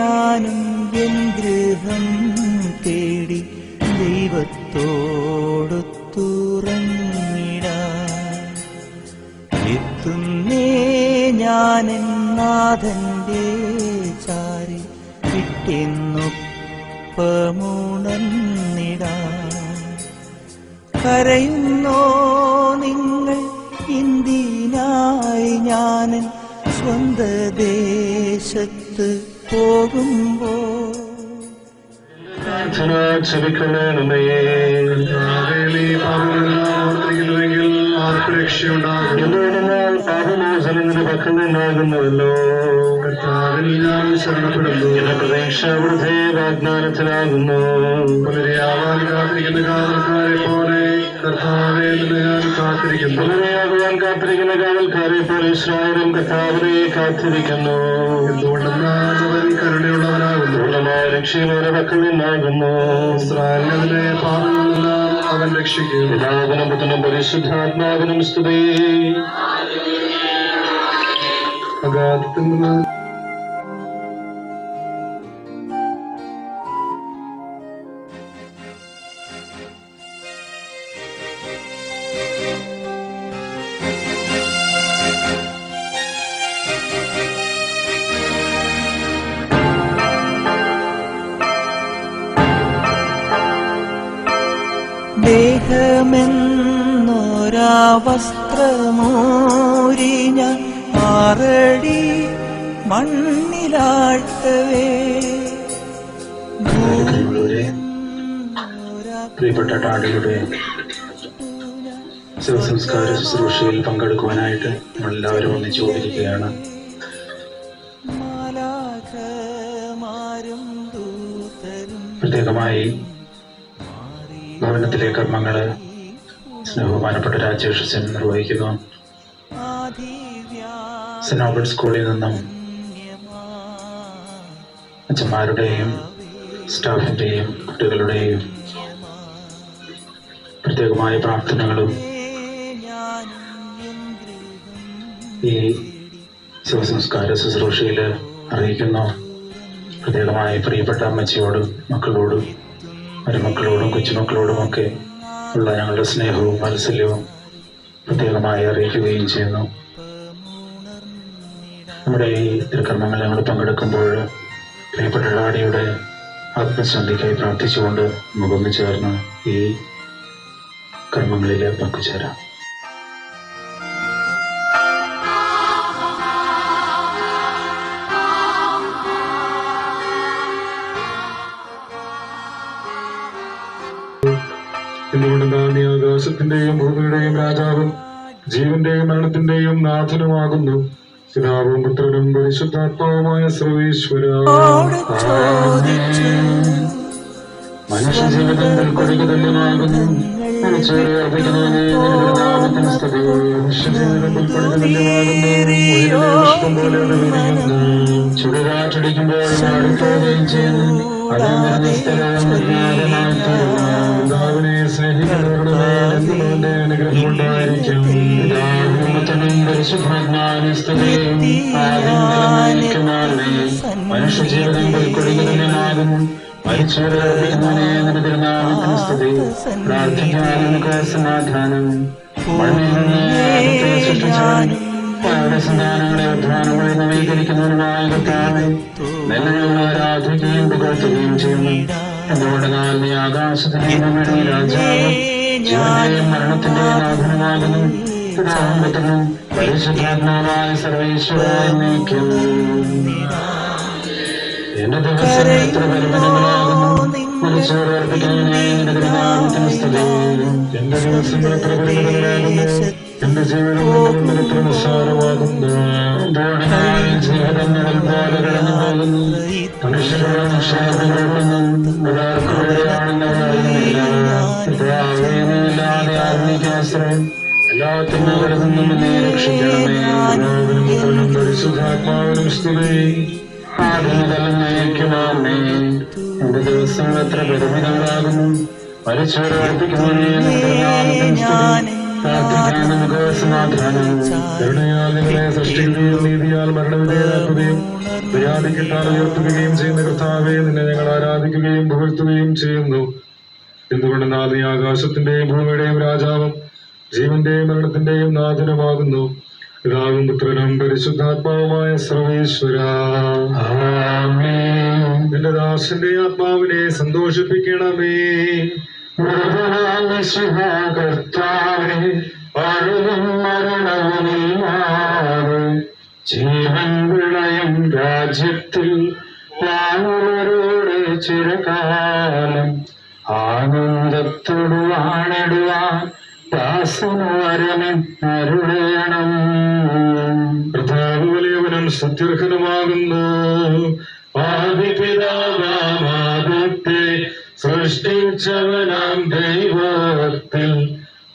ഞാനും എൻ ഗൃഹം തേടി ദൈവത്തോടൊത്തുറങ്ങിടാൻ എത്തുന്നേ ഞാനെൻ നാഥന്റെ ചാരി വിട്ടെന്നൊപ്പമുണർന്നിടാൻ. കരയുന്നോ നിങ്ങൾ എന്തിനായി ഞാനൻ സ്വന്ത ദേശത്ത് പോകുമ്പോൾ? ആർക്ക് രക്ഷയുണ്ടാകും? പാപമോചനത്തിന് പക്കലുണ്ടാകുന്നവല്ലോ. കർത്താവിൽ ഞാൻ ശരണപ്പെടുന്നു. എന്റെ പ്രതീക്ഷ അവിടുത്തെ വാഗ്ദാനത്തിലാകുന്നു. പുനരയാവാൻ കാത്തിരിക്കുന്ന കാവൽക്കാരെ പോലെ കർത്താവെ ഞാൻ കാത്തിരിക്കുന്നു. പുനരയാകുവാൻ കാത്തിരിക്കുന്ന കാവൽക്കാരെ പോലെ ഇസ്രായേലും കർത്താവിനെ കാത്തിരിക്കുന്നു. എന്തുകൊണ്ടെന്നാൽ അവൻ കരുണയുള്ളവനാകുന്നു. പൂർണ്ണമായ രക്ഷയും അവരുടെ പക്കലുണ്ടാകുന്നു. ഇസ്രായേലിനെ പാപങ്ങളെല്ലാം അവൻ രക്ഷിക്കും. പിതാവിനും പുത്രനും പരിശുദ്ധാത്മാവിനും സ്തുതി. അഗാധത്തിൽ നിന്ന് ദേഹമെന്നൊരാ വസ്ത്രമൂരി ഞാൻ 6 അടി മണ്ണിലാഴ്ത്തവേ. പ്രിയപ്പെട്ട ടാഡിയുടെ ശവസംസ്കാര ശുശ്രൂഷയിൽ പങ്കെടുക്കുവാനായിട്ട് നമ്മളെല്ലാവരും ഒന്നിച്ചു കൊണ്ടിരിക്കുകയാണ്. പ്രത്യേകമായി ഭവനത്തിലെ കർമ്മങ്ങള് സ്നേഹബഹുമാനപ്പെട്ട രാജേഷ് നിർവഹിക്കുന്നു. സെന്റ് ആൽബർട്ട് സ്കൂളിൽ നിന്നും അച്ഛന്മാരുടെയും സ്റ്റാഫിന്റെയും കുട്ടികളുടെയും പ്രത്യേകമായ പ്രാർത്ഥനകളും ഈ ശവസംസ്കാര ശുശ്രൂഷയിൽ അറിയിക്കുന്നു. പ്രത്യേകമായി പ്രിയപ്പെട്ട അമ്മച്ചിയോടും മക്കളോടും മരുമക്കളോടും കൊച്ചുമക്കളോടുമൊക്കെ ഉള്ള ഞങ്ങളുടെ സ്നേഹവും വാത്സല്യവും പ്രത്യേകമായി അറിയിക്കുകയും ചെയ്യുന്നു. നമ്മുടെ ഈ തിരുക്കർമ്മങ്ങൾ ഞങ്ങൾ പങ്കെടുക്കുമ്പോൾ പ്രിയപ്പെട്ട ഡാഡിയുടെ ആത്മശാന്തിക്കായി പ്രാർത്ഥിച്ചുകൊണ്ട് മുഖം ചേർന്ന് ഈ കർമ്മങ്ങളിൽ പങ്കുചേരാം. എന്തുകൊണ്ടെന്നാൽ നീ ആകാശത്തിന്റെയും ഭൂമിയുടെയും രാജാവും ജീവന്റെയും മരണത്തിന്റെയും നാഥനുമാകുന്നു. പിതാവും പുത്രനും പരിശുദ്ധാത്മാവുമായ സർവീശ്വര. മനുഷ്യജീവിതം കൊടിക്ക് തുല്യമാകുന്നു. ചുടുകാറ്റടിക്കുമ്പോൾ ചെയ്യുന്നു. പിതാവിനെ സ്നേഹിക്കുന്നവരുടെ മേൽ എന്തുകൊണ്ട് അനുഗ്രഹം ഉണ്ടായിരിക്കും. മനുഷ്യജീവിതം കൊടികുതന്യമാകുന്നു. മരിച്ചവരെ അർപ്പിക്കുന്നവനെ നിന്റെ തിരുനാമത്തിന് സ്തുതി. പ്രാർത്ഥിക്കാൻ നമുക്ക് സമാധാനം. മണ്ണിൽ നിന്ന് സൃഷ്ടിച്ചവൻ അവരുടെ സന്താനങ്ങളെ അധ്വാനങ്ങളെ നവീകരിക്കുന്നവരുമായ കർത്താവേ, നിന്നെ ഞങ്ങൾ ആരാധിക്കുകയും പുകഴ്ത്തുകയും ചെയ്യുന്നു. എന്തുകൊണ്ടെന്നാൽ നീ ആകാശത്തിന്റെയും ഭൂമിയുടെയും രാജാവും ജീവന്റെയും മരണത്തിന്റെയും നാഥനുമാകുന്നു. പിതാവും പുത്രനും പരിശുദ്ധാത്മാവായ സർവ്വേശ്വരായ നീക്കും. എന്റെ ദിവസം എത്ര പരിമിതങ്ങളാകുന്നു. മരിച്ചവരെ അർപ്പിക്കുന്നവനെ നിന്റെ തിരുനാമത്തിന് സ്തുതി. എന്റെ ദിവസങ്ങൾ എത്ര പരിമിതങ്ങളാകുന്നു. എന്റെ ജീവിതം എത്ര നിസ്സാരമാകുന്നു. ജീവിതങ്ങളിൽ പോലെ കടന്നു പോകുന്നു. മനുഷ്യരുടെ നിക്ഷേപങ്ങളൊന്നും ഒരാൾക്കുള്ളതാണെന്നറിയുന്നില്ലാതെ ആത്മീകാശ്രയം എല്ലാത്തിനും നിന്നും എന്നെ രക്ഷിക്കണമേ. പരിശുദ്ധാത്മാവിനും സ്തുതി. ആദ്യമേ എന്റെ ദിവസങ്ങൾ എത്ര പരിമിതങ്ങളാകുന്നു. മരിച്ചവരെ അർപ്പിക്കുന്നവനെ പ്രാർത്ഥിക്കാൻ നമുക്ക് സമാധാനം. കരുണയാൽ നിങ്ങളെ സൃഷ്ടിക്കുകയും നീതിയാൽ മരണവിധേയനാക്കുകയും ദയാദിക്കിട്ടാൽ ഉയർത്തുകയും ചെയ്യുന്ന കർത്താവെ, നിന്നെ ഞങ്ങൾ ആരാധിക്കുകയും പുകഴ്ത്തുകയും ചെയ്യുന്നു. എന്തുകൊണ്ടെന്നാൽ നീ ആകാശത്തിന്റെയും ഭൂമിയുടെയും രാജാവും ജീവന്റെയും മരണത്തിന്റെയും നാഥനുമാകുന്നു. പിതാവും പുത്രനും പരിശുദ്ധാത്മാവുമായ സർവേശ്വര, നിന്റെ ദാസന്റെ ആത്മാവിനെ സന്തോഷിപ്പിക്കണമേ. കർത്താവേ, വാഴും മരണവുമില്ലാതെ ജീവൻ വിളയും രാജ്യത്തിൽ വാഴുവരോട് ചിരകാലം ആനന്ദത്തോട് വാണിടുവാൻ ദാസനു വരനും അരുളയണം. കർത്താവ് വലിയവനും സ്തുത്യർഹനുമാകുന്നു. ആദിപിതാവാമാദത്തെ സൃഷ്ടിച്ചവനാം ദൈവത്തിൽ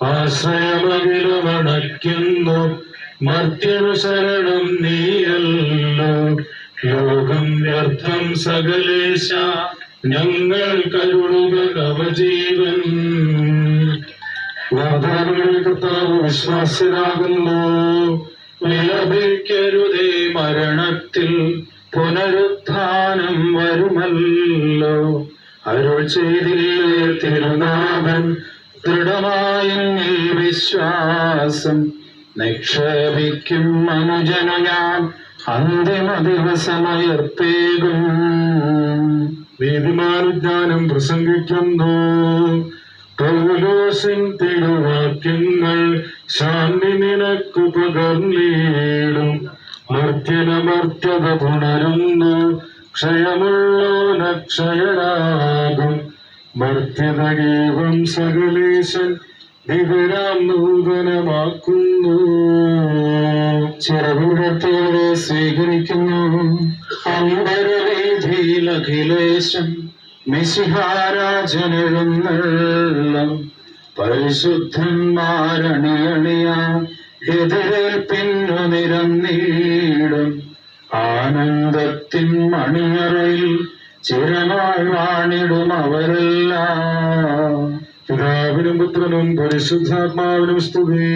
ആശ്രയമകിലുമണയ്ക്കുന്നു. മർത്യനു ശരണം നീയല്ലോ. ലോകം വ്യർത്ഥം സകലേശ, ഞങ്ങൾ കരുളുക നവജീവൻ. വാഗ്ദാനങ്ങളിൽ കർത്താവ് വിശ്വാസ്യനാകുന്നു. വിലപിക്കരുതേ, മരണത്തിൽ പുനരുത്ഥാനം വരുമല്ലോ. അരുൾ ചെയ്തില്ലേ തിരുനാഥൻ, ദൃഢമായ വിശ്വാസം നിക്ഷേപിക്കും മനുജനു ഞാൻ അന്തിമ ദിവസമുയർത്തേകും. നീതിമാനുജ്ഞാനം പ്രസംഗിക്കുന്നു. പൗലോസിൻ തിരുവാക്യങ്ങൾ ശാന്തി നിനക്കു പകർന്നിടും. മർത്യനമർത്യത പുണരുന്നു, ക്ഷയമുള്ളോനക്ഷയരാകും. മർത്യതഗീവം സകലേശൻ ദിവരാം നൂതനമാക്കുന്നു. ചിറകുടത്തിയവരെ സ്വീകരിക്കുന്നു. അമ്പരവീതിയിൽ അഖിലേശൻ മിശിഹാരാജനെഴുന്നള്ളും. പരിശുദ്ധന്മാരണിയണിയാൻ എതിരേൽപ്പിന്നു നിരന്നീടും. ആനന്ദത്തിൻ മണിയറയിൽ ചിരനാൾ വാണിടും അവരെല്ലാം. പിതാവിനും പുത്രനും പരിശുദ്ധാത്മാവിനും സ്തുതി.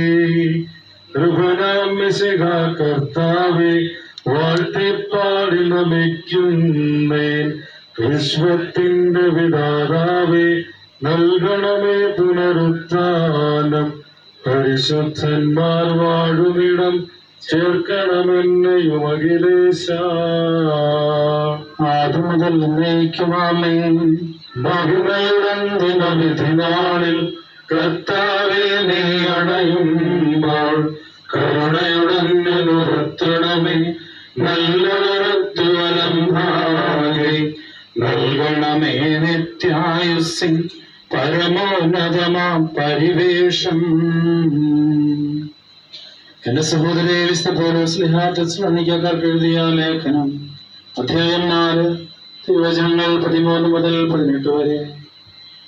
കൃപനാം മിശിഹാ കർത്താവേ, വാഴ്ത്തിപ്പാടി നമിക്കുന്നേൻ. വിശ്വത്തിന്റെ വിധാതാവേ, നൽകണമേ പുനരുത്ഥാനം. പരിശുദ്ധന്മാർ വാഴുമിടം ചേർക്കണമെന്നെയും അഖിലേശ. ആദ്യം മുതൽ എന്നേക്കുമാമേൻ. മഹിമയുടന്തിമവിധി നാളിൽ കർത്താവേ, നീ അണയുമ്പോൾ കരുണയുടന്നെ നിർത്തണമേ. നല്ലവരത്വലം ഭാഗേ നൽകണമേ നിത്യായുസ്സിൻ പരമോന്നതമാം പരിവേഷം. എന്റെ സഹോദരേ, വിശുദ്ധ പൗലോസ് തെസ്സലോനിക്കക്കാർക്ക് എഴുതിയ ലേഖനം അധ്യായം 4 തിരുവചനങ്ങൾ 13 മുതൽ 18 വരെ.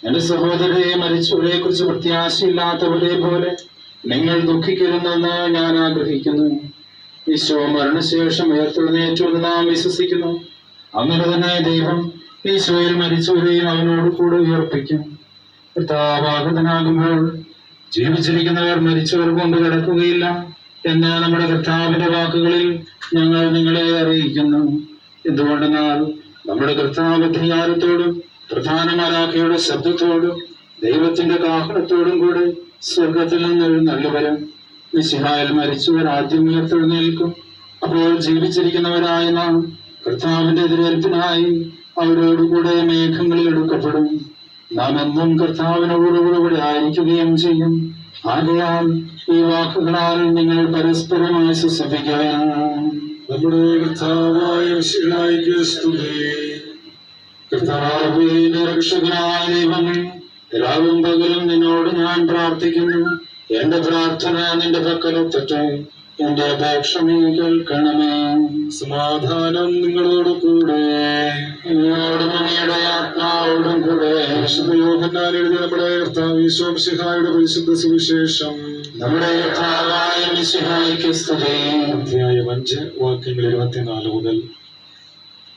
എന്റെ സഹോദരരെ, മരിച്ചവരെ കുറിച്ച് പ്രത്യാശയില്ലാത്തവരെ പോലെ നിങ്ങൾ ദുഃഖിക്കരുതെന്ന് ഞാൻ ആഗ്രഹിക്കുന്നു. ഈശോ മരണശേഷം ഉയർത്തെഴുന്നേറ്റുവെന്ന് നാം വിശ്വസിക്കുന്നു. അങ്ങനെ തന്നെ ദൈവം ഈശോയിൽ മരിച്ചവരെയും അവനോട് കൂടെ ഉയർപ്പിക്കും. കർത്താവാഗതനാകുമ്പോൾ ജീവിച്ചിരിക്കുന്നവർ മരിച്ചവർ കൊണ്ട് കിടക്കുകയില്ല എന്ന് നമ്മുടെ കർത്താവിന്റെ വാക്കുകളിൽ ഞങ്ങൾ നിങ്ങളെ അറിയിക്കുന്നു. എന്തുകൊണ്ടെന്നാൽ നമ്മുടെ കർത്താവ് അധികാരത്തോടും പ്രധാന മലാഖയുടെ ശബ്ദത്തോടും ദൈവത്തിന്റെ കാഹളത്തോടും കൂടെ സ്വർഗത്തിൽ നിന്നൊരു നല്ലവരും മിശിഹായിൽ മരിച്ചവർ ആദ്യം ഉയർത്തെഴുന്നേൽക്കും. അപ്പോൾ ജീവിച്ചിരിക്കുന്നവരായ നാം കർത്താവിന്റെ എതിരേൽപ്പിനായി അവരോടുകൂടെ മേഘങ്ങളിൽ എടുക്കപ്പെടും. നാം എന്നും കർത്താവിനോടുകൂടെ ആയിരിക്കുകയും ചെയ്യും. ആകയാൽ ഈ വാക്കുകളാൽ നിങ്ങൾ പരസ്പരം ആശ്വസിപ്പിക്കുക. നമ്മുടെ കർത്താവായ മിശിഹായ്ക്ക് സ്തുതി. കർത്താവേ, രക്ഷകനായ ദൈവമേ, രാവും പകലും നിന്നോട് ഞാൻ പ്രാർത്ഥിക്കുന്നു. എന്റെ പ്രാർത്ഥന നിന്റെ പക്കലെത്തട്ടെ. എന്റെ അപേക്ഷ നീ കേൾക്കണമേ. സമാധാനം നിങ്ങളോട് കൂടെ, നിങ്ങളോടും അങ്ങയുടെ ആത്മാവോടും കൂടെ. യോഹന്നാൻ എഴുതിയ നമ്മുടെ കർത്താവ് ഈശോ മിശിഹായുടെ പരിശുദ്ധ സുവിശേഷം. നമ്മുടെ കർത്താവായ മിശിഹായ്ക്ക് സ്തുതി. അധ്യായം 5 വാക്യങ്ങൾ 24 മുതൽ.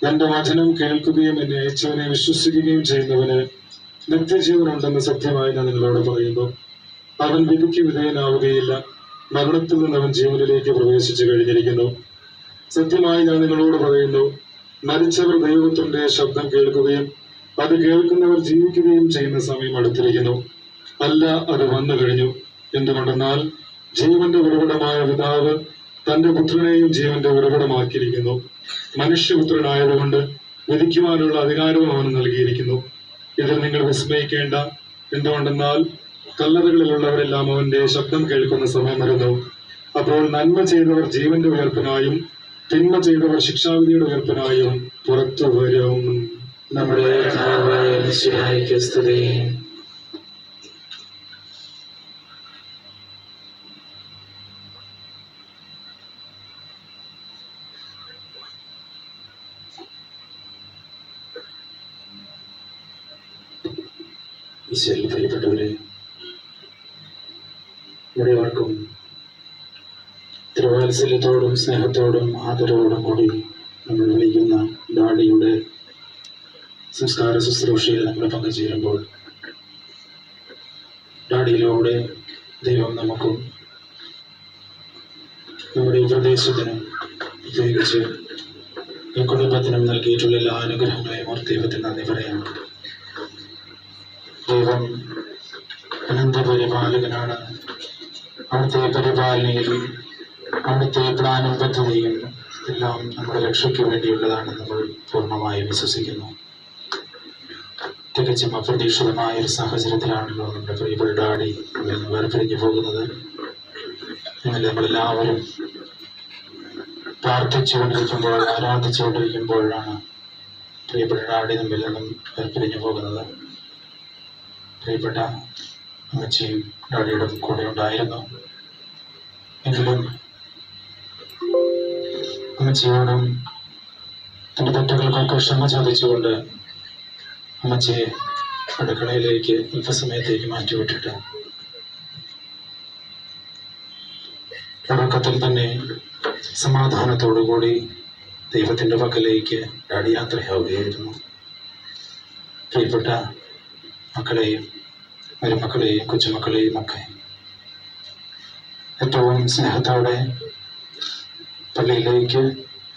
എന്റെ വചനം കേൾക്കുകയും എന്നെ അയച്ചവനെ വിശ്വസിക്കുകയും ചെയ്യുന്നവന് നിത്യജീവനുണ്ടെന്ന് സത്യമായി ഞാൻ നിങ്ങളോട് പറയുന്നു. അവൻ വിധിക്ക് വിധേയനാവുകയില്ല. മരണത്തിൽ നിന്ന് അവൻ ജീവനിലേക്ക് പ്രവേശിച്ചു കഴിഞ്ഞിരിക്കുന്നു. സത്യമായി ഞാൻ നിങ്ങളോട് പറയുന്നു, മരിച്ചവർ ദൈവത്തിന്റെ ശബ്ദം കേൾക്കുകയും അത് കേൾക്കുന്നവർ ജീവിക്കുകയും ചെയ്യുന്ന സമയം അടുത്തിരിക്കുന്നു. അല്ല, അത് വന്നു കഴിഞ്ഞു. എന്തുകൊണ്ടെന്നാൽ ജീവന്റെ ഉറവിടമായ പിതാവ് തന്റെ പുത്രനെയും ജീവന്റെ ഉറവിടമാക്കിയിരിക്കുന്നു. മനുഷ്യപുത്രനായതുകൊണ്ട് വിധിക്കുവാനുള്ള അധികാരവും അവന് നൽകിയിരിക്കുന്നു. ഇതിൽ നിങ്ങൾ വിസ്മയിക്കേണ്ട. എന്തുകൊണ്ടെന്നാൽ കല്ലറകളിലുള്ളവരെല്ലാം അവന്റെ ശബ്ദം കേൾക്കുന്ന സമയം വരുന്നു. അപ്പോൾ നന്മ ചെയ്തവർ ജീവന്റെ ഉയർപ്പിനായും തിന്മ ചെയ്തവർ ശിക്ഷാവിധിയുടെ ഉയർപ്പിനായും പുറത്തു വരും. നമ്മുടെ സ്തുതി. ഈശോയിൽ പ്രിയപ്പെട്ടവരെ, ഇവിടെയാർക്കും തിരുവാത്സല്യത്തോടും സ്നേഹത്തോടും ആദരവോടും കൂടി നമ്മൾ വിളിക്കുന്ന ഡാഡിയുടെ സംസ്കാര ശുശ്രൂഷയിൽ നമ്മൾ പങ്കുചേരുമ്പോൾ ഡാഡിയിലൂടെ ദൈവം നമുക്കും നമ്മുടെ ഈ പ്രദേശത്തിനും പ്രത്യേകിച്ച് ഈ കുടുംബത്തിനും നൽകിയിട്ടുള്ള എല്ലാ അനുഗ്രഹങ്ങളെയും ഓർത്ത് ദൈവത്തിന് നന്ദി പറയാം. ദൈവം അനന്ത പരിപാലകനാണ്. അവിടുത്തെ പരിപാലനയിൽ അവിടുത്തെ പ്ലാനും പദ്ധതിയും എല്ലാം നമ്മുടെ രക്ഷയ്ക്ക് വേണ്ടിയുള്ളതാണ് നമ്മൾ പൂർണ്ണമായും വിശ്വസിക്കുന്നു. തികച്ചും അപ്രതീക്ഷിതമായ ഒരു സാഹചര്യത്തിലാണല്ലോ നമ്മുടെ പ്രിയപ്പെട്ട ഡാഡി വേർപിരിഞ്ഞു പോകുന്നത്. അങ്ങനെ നമ്മളെല്ലാവരും പ്രാർത്ഥിച്ചുകൊണ്ടിരിക്കുമ്പോൾ ആരാധിച്ചുകൊണ്ടിരിക്കുമ്പോഴാണ് പ്രിയപ്പെട്ട ഡാഡി നമ്മിൽ നിന്നും വേർപിരിഞ്ഞു പോകുന്നത്. പ്രിയപ്പെട്ട അമ്മച്ചിയും ഡാഡിയുടെ കൂടെ ഉണ്ടായിരുന്നു. എങ്കിലും അമ്മച്ചിയോടും തൻ്റെ തെറ്റുകൾക്കൊക്കെ ക്ഷമ ചോദിച്ചുകൊണ്ട് അമ്മച്ചിയെ അടുക്കളയിലേക്ക് അല്പസമയത്തേക്ക് മാറ്റിവിട്ടിട്ട് തുടക്കത്തിൽ തന്നെ സമാധാനത്തോടുകൂടി ദൈവത്തിൻ്റെ പക്കലേക്ക് ഡാഡി യാത്രയാവുകയായിരുന്നു. പ്രിയപ്പെട്ട മക്കളെയും മരുമക്കളെയും കൊച്ചുമക്കളെയും ഒക്കെ ഏറ്റവും സ്നേഹത്തോടെ പള്ളിയിലേക്ക്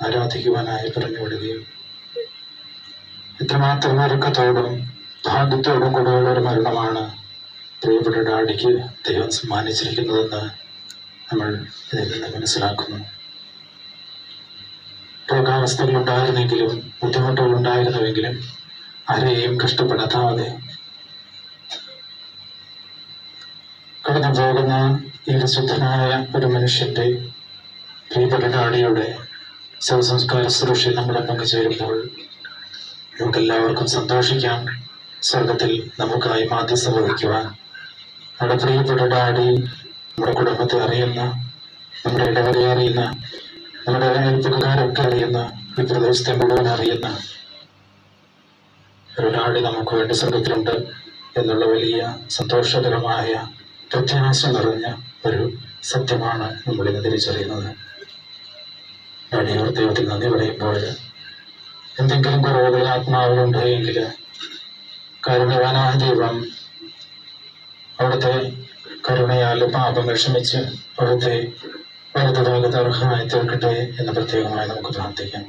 ആരാധിക്കുവാനായി പറഞ്ഞുവിടുകയും എത്രമാത്രം ഒരുക്കത്തോടും ഭാഗ്യത്തോടും കൂടെയുള്ള ഒരു മരണമാണ് പ്രിയപ്പെട്ട ഡാഡിക്ക് ദൈവം സമ്മാനിച്ചിരിക്കുന്നതെന്ന് നമ്മൾ ഇതിൽ നിന്ന് മനസ്സിലാക്കുന്നു. രോഗാവസ്ഥകളുണ്ടായിരുന്നെങ്കിലും ബുദ്ധിമുട്ടുകളുണ്ടായിരുന്നുവെങ്കിലും ആരെയും കഷ്ടപ്പെടുത്താതെ കടന്നു പോകുന്ന ഈ വിശുദ്ധനായ ഒരു മനുഷ്യന്റെ പ്രിയപ്പെട്ട ഡാഡിയുടെ ശവസംസ്കാര ശുശ്രൂഷയിൽ നമ്മുടെ പങ്കുചേരുമ്പോൾ നമുക്കെല്ലാവർക്കും സന്തോഷിക്കാം. സ്വർഗത്തിൽ നമുക്കായി മാധ്യസ്ഥ വഹിക്കുവാൻ നമ്മുടെ പ്രിയപ്പെട്ട ഡാഡി നമ്മുടെ കുടുംബത്തെ അറിയുന്ന, നമ്മുടെ ഇടവരെ അറിയുന്ന, നമ്മുടെ അയൽപ്പക്കാരൊക്കെ അറിയുന്ന, ഈ പ്രദേശത്തെ മുഴുവൻ അറിയുന്ന ഒരു ഡാഡി നമുക്ക് വേണ്ടി സ്വർഗത്തിലുണ്ട് എന്നുള്ള വലിയ സന്തോഷകരമായ പ്രത്യാശ നിറഞ്ഞ ഒരു സത്യമാണ് നമ്മളിന്ന് തിരിച്ചറിയുന്നത്. ഡാഡിയോർ ദൈവത്തിൽ നന്ദി പറയുമ്പോൾ എന്തെങ്കിലും കുറവുകൾ ആത്മാവിലുണ്ടെങ്കിൽ കരുണവാനായ ദൈവം അവിടുത്തെ കരുണയാൽ പാപങ്ങൾ ക്ഷമിച്ച് അവിടുത്തെ വലതുഭാഗത്ത് അർഹമായി തീർക്കട്ടെ എന്ന് പ്രത്യേകമായി നമുക്ക് പ്രാർത്ഥിക്കാം.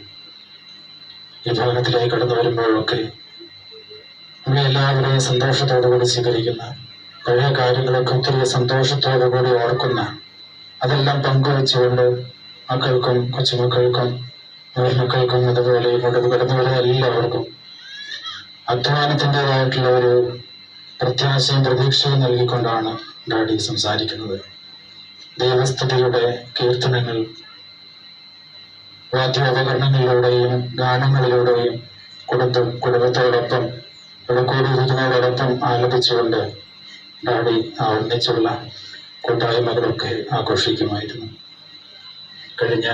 ഈ ഭവനത്തിലേക്ക് കടന്നു വരുമ്പോഴൊക്കെ നമ്മളെ എല്ലാവരെയും സന്തോഷത്തോടുകൂടി സ്വീകരിക്കുന്ന, പഴയ കാര്യങ്ങളൊക്കെ ഒത്തിരി സന്തോഷത്തോടുകൂടി ഓർക്കുന്ന, അതെല്ലാം പങ്കുവെച്ചുകൊണ്ട് മക്കൾക്കും കൊച്ചുമക്കൾക്കും മക്കൾക്കും അതുപോലെ ഇങ്ങോട്ട് കടന്നു വരുന്ന എല്ലാവർക്കും അധ്വാനത്തിൻ്റെതായിട്ടുള്ള ഒരു പ്രത്യാശയും പ്രതീക്ഷയും നൽകിക്കൊണ്ടാണ് ഡാഡി സംസാരിക്കുന്നത്. ദൈവസ്തുതിയുടെ കീർത്തനങ്ങൾ വാദ്യോപകരണങ്ങളിലൂടെയും ഗാനങ്ങളിലൂടെയും കുടുംബത്തോടൊപ്പം ഇവിടെ കൂടിയിരിക്കുന്നതോടൊപ്പം ആലപിച്ചുകൊണ്ട് ഡാഡി ആ ഒന്നിച്ചുള്ള കൂട്ടായ്മകളൊക്കെ ആഘോഷിക്കുമായിരുന്നു. കഴിഞ്ഞ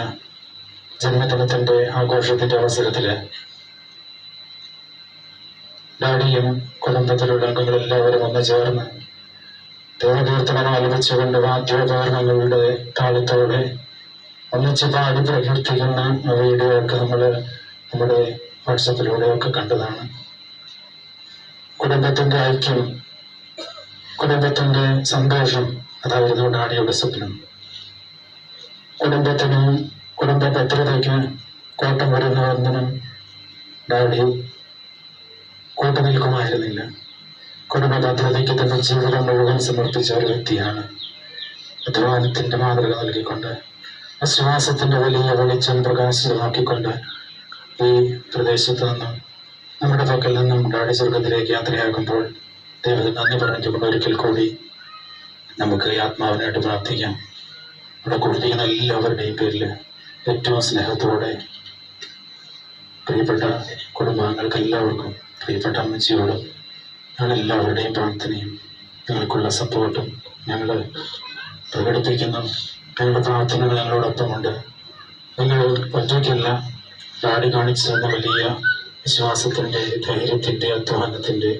ജന്മദിനത്തിന്റെ ആഘോഷത്തിന്റെ അവസരത്തില് ഡാഡിയും കുടുംബത്തിലുള്ള അംഗങ്ങളെല്ലാവരും ഒന്ന് ചേർന്ന് ദൈവകീർത്തനം ആലപിച്ചുകൊണ്ട് വാദ്യോപകരണങ്ങളുടെ താളത്തോടെ ഒന്നിച്ച് പാടി പ്രകീർത്തിക്കുന്ന വീഡിയോ ഒക്കെ നമ്മൾ നമ്മുടെ വാട്സപ്പിലൂടെയൊക്കെ കണ്ടതാണ്. കുടുംബത്തിന്റെ ഐക്യം കുടുംബത്തിന്റെ സന്തോഷം അതായിരുന്നു ഡാഡിയുടെ സ്വപ്നം. കുടുംബത്തിന് കുടുംബ ഭദ്രതയ്ക്ക് കോട്ടം വരുന്നതൊന്നിനും ഡാഡി കൂട്ടുനിൽക്കുമായിരുന്നില്ല. കുടുംബ ഭദ്രതയ്ക്ക് തന്റെ ജീവിതം മുഴുവൻ സമർപ്പിച്ച ഒരു വ്യക്തിയാണ്. അധ്വാനത്തിന്റെ മാതൃക നൽകിക്കൊണ്ട് വിശ്വാസത്തിന്റെ വലിയ വെളിച്ചം പ്രകാശിതമാക്കിക്കൊണ്ട് ഈ പ്രദേശത്ത് നിന്നും നമ്മുടെ പക്കൽ നിന്നും ഡാഡി സ്വർഗത്തിലേക്ക് യാത്രയാകുമ്പോൾ ദൈവത്തിന് നന്ദി പറഞ്ഞുകൊണ്ട് ഒരിക്കൽ കൂടി നമുക്ക് ഈ ആത്മാവിനായിട്ട് പ്രാർത്ഥിക്കാം. ഇവിടെ കൂടിയിരിക്കുന്ന എല്ലാവരുടെയും പേരിൽ ഏറ്റവും സ്നേഹത്തോടെ പ്രിയപ്പെട്ട കുടുംബാംഗങ്ങൾക്ക് എല്ലാവർക്കും, പ്രിയപ്പെട്ട അമ്മച്ചിയോടും ഞങ്ങളെല്ലാവരുടെയും പ്രാർത്ഥനയും ഞങ്ങൾക്കുള്ള സപ്പോർട്ടും ഞങ്ങൾ പ്രകടിപ്പിക്കുന്നു. ഞങ്ങളുടെ പ്രാർത്ഥനകൾ ഞങ്ങളോടൊപ്പമുണ്ട്. നിങ്ങൾ ഒറ്റയ്ക്കല്ല. ഡാഡി കാണിച്ചു തന്ന വലിയ വിശ്വാസത്തിൻ്റെ, ധൈര്യത്തിൻ്റെ, അധ്വാനത്തിൻ്റെ,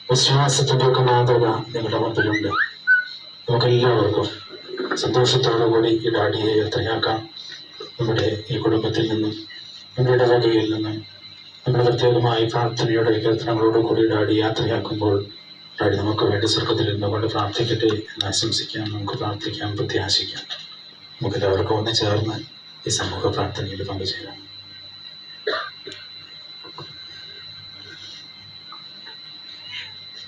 വിശ്വാസത്തിൻ്റെ ഒക്കെ മാതൃക നിങ്ങളുടെ മുമ്പിലുണ്ട്. നമുക്കെല്ലാവർക്കും സന്തോഷത്തോടു കൂടി ഈ ഡാഡിയെ യാത്രയാക്കാം. നമ്മുടെ ഈ കുടുംബത്തിൽ നിന്നും നമ്മുടെ ഇടവകയിൽ നിന്നും നമ്മൾ പ്രത്യേകമായി പ്രാർത്ഥനയുടെ കീർത്തനങ്ങളോടുകൂടി ഡാഡി യാത്രയാക്കുമ്പോൾ ഡാഡി നമുക്ക് വേണ്ടി സ്വർഗത്തിൽ നിന്നുകൊണ്ട് പ്രാർത്ഥിക്കട്ടെ എന്ന് ആശംസിക്കാം. നമുക്ക് പ്രാർത്ഥിക്കാം, പ്രത്യാശിക്കാം. നമുക്കെല്ലാവർക്കും ഒന്ന് ചേർന്ന് ഈ സമൂഹ പ്രാർത്ഥനയിൽ പങ്കുചേരാം.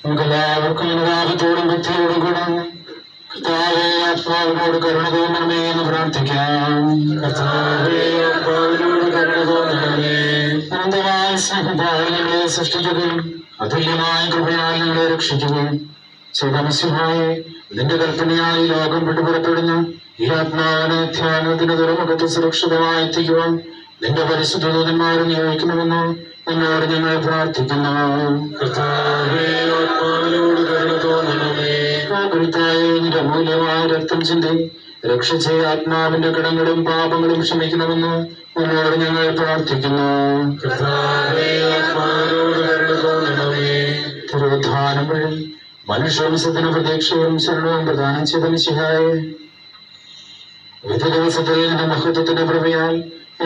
നമുക്കെല്ലാവർക്കും അനുതാപത്തോടും ഭക്തിയോടും കൂടെ കർത്താവേ ആത്മാവിനോട് കരുണ തോന്നണമേ എന്ന് പ്രാർത്ഥിക്കാം. കർത്താവേ ആത്മാവിനോട് കരുണ തോന്നണമേ. അനന്തമായ സ്നേഹത്താൽ ഞങ്ങളെ സൃഷ്ടിക്കുകയും അതുല്യമായ കൃപയാൽ ഞങ്ങളെ രക്ഷിക്കുകയും സ്വതമസ്യമായി നിന്റെ കൽപ്പനയായി ലോകം വിട്ടുപുറപ്പെടുന്ന ഈ ആത്മാവിനെ ധ്യാനത്തിന്റെ തുറമുഖത്ത് സുരക്ഷിതമായി എത്തിക്കുവാൻ നിന്റെ പരിശുദ്ധ ദൂതന്മാരെ നിയോഗിക്കണമെന്ന് എന്നോട് ഞങ്ങൾ പ്രാർത്ഥിക്കുന്നു. കർത്താവേ ആത്മാവിനോട് കരുണ തോന്നണമേ. നിന്റെ മൂല്യമായ രക്തം ചിന്തി രക്ഷിച്ച ആത്മാവിന്റെ കടങ്ങളും പാപങ്ങളും ക്ഷമിക്കണമെന്ന് എന്നോട് ഞങ്ങൾ പ്രാർത്ഥിക്കുന്നു. കർത്താവേ ആത്മാവിനോട് കരുണ തോന്നണമേ. തിരുവുദ്ധാനം വഴി മനുഷ്യവംശത്തിന് പ്രതീക്ഷയും ശരണവും പ്രദാനം ചെയ്ത മിശിഹായെ വിധി ദിവസത്തിൽ നിന്റെ മഹത്വത്തിന്റെ പ്രഭയാൽ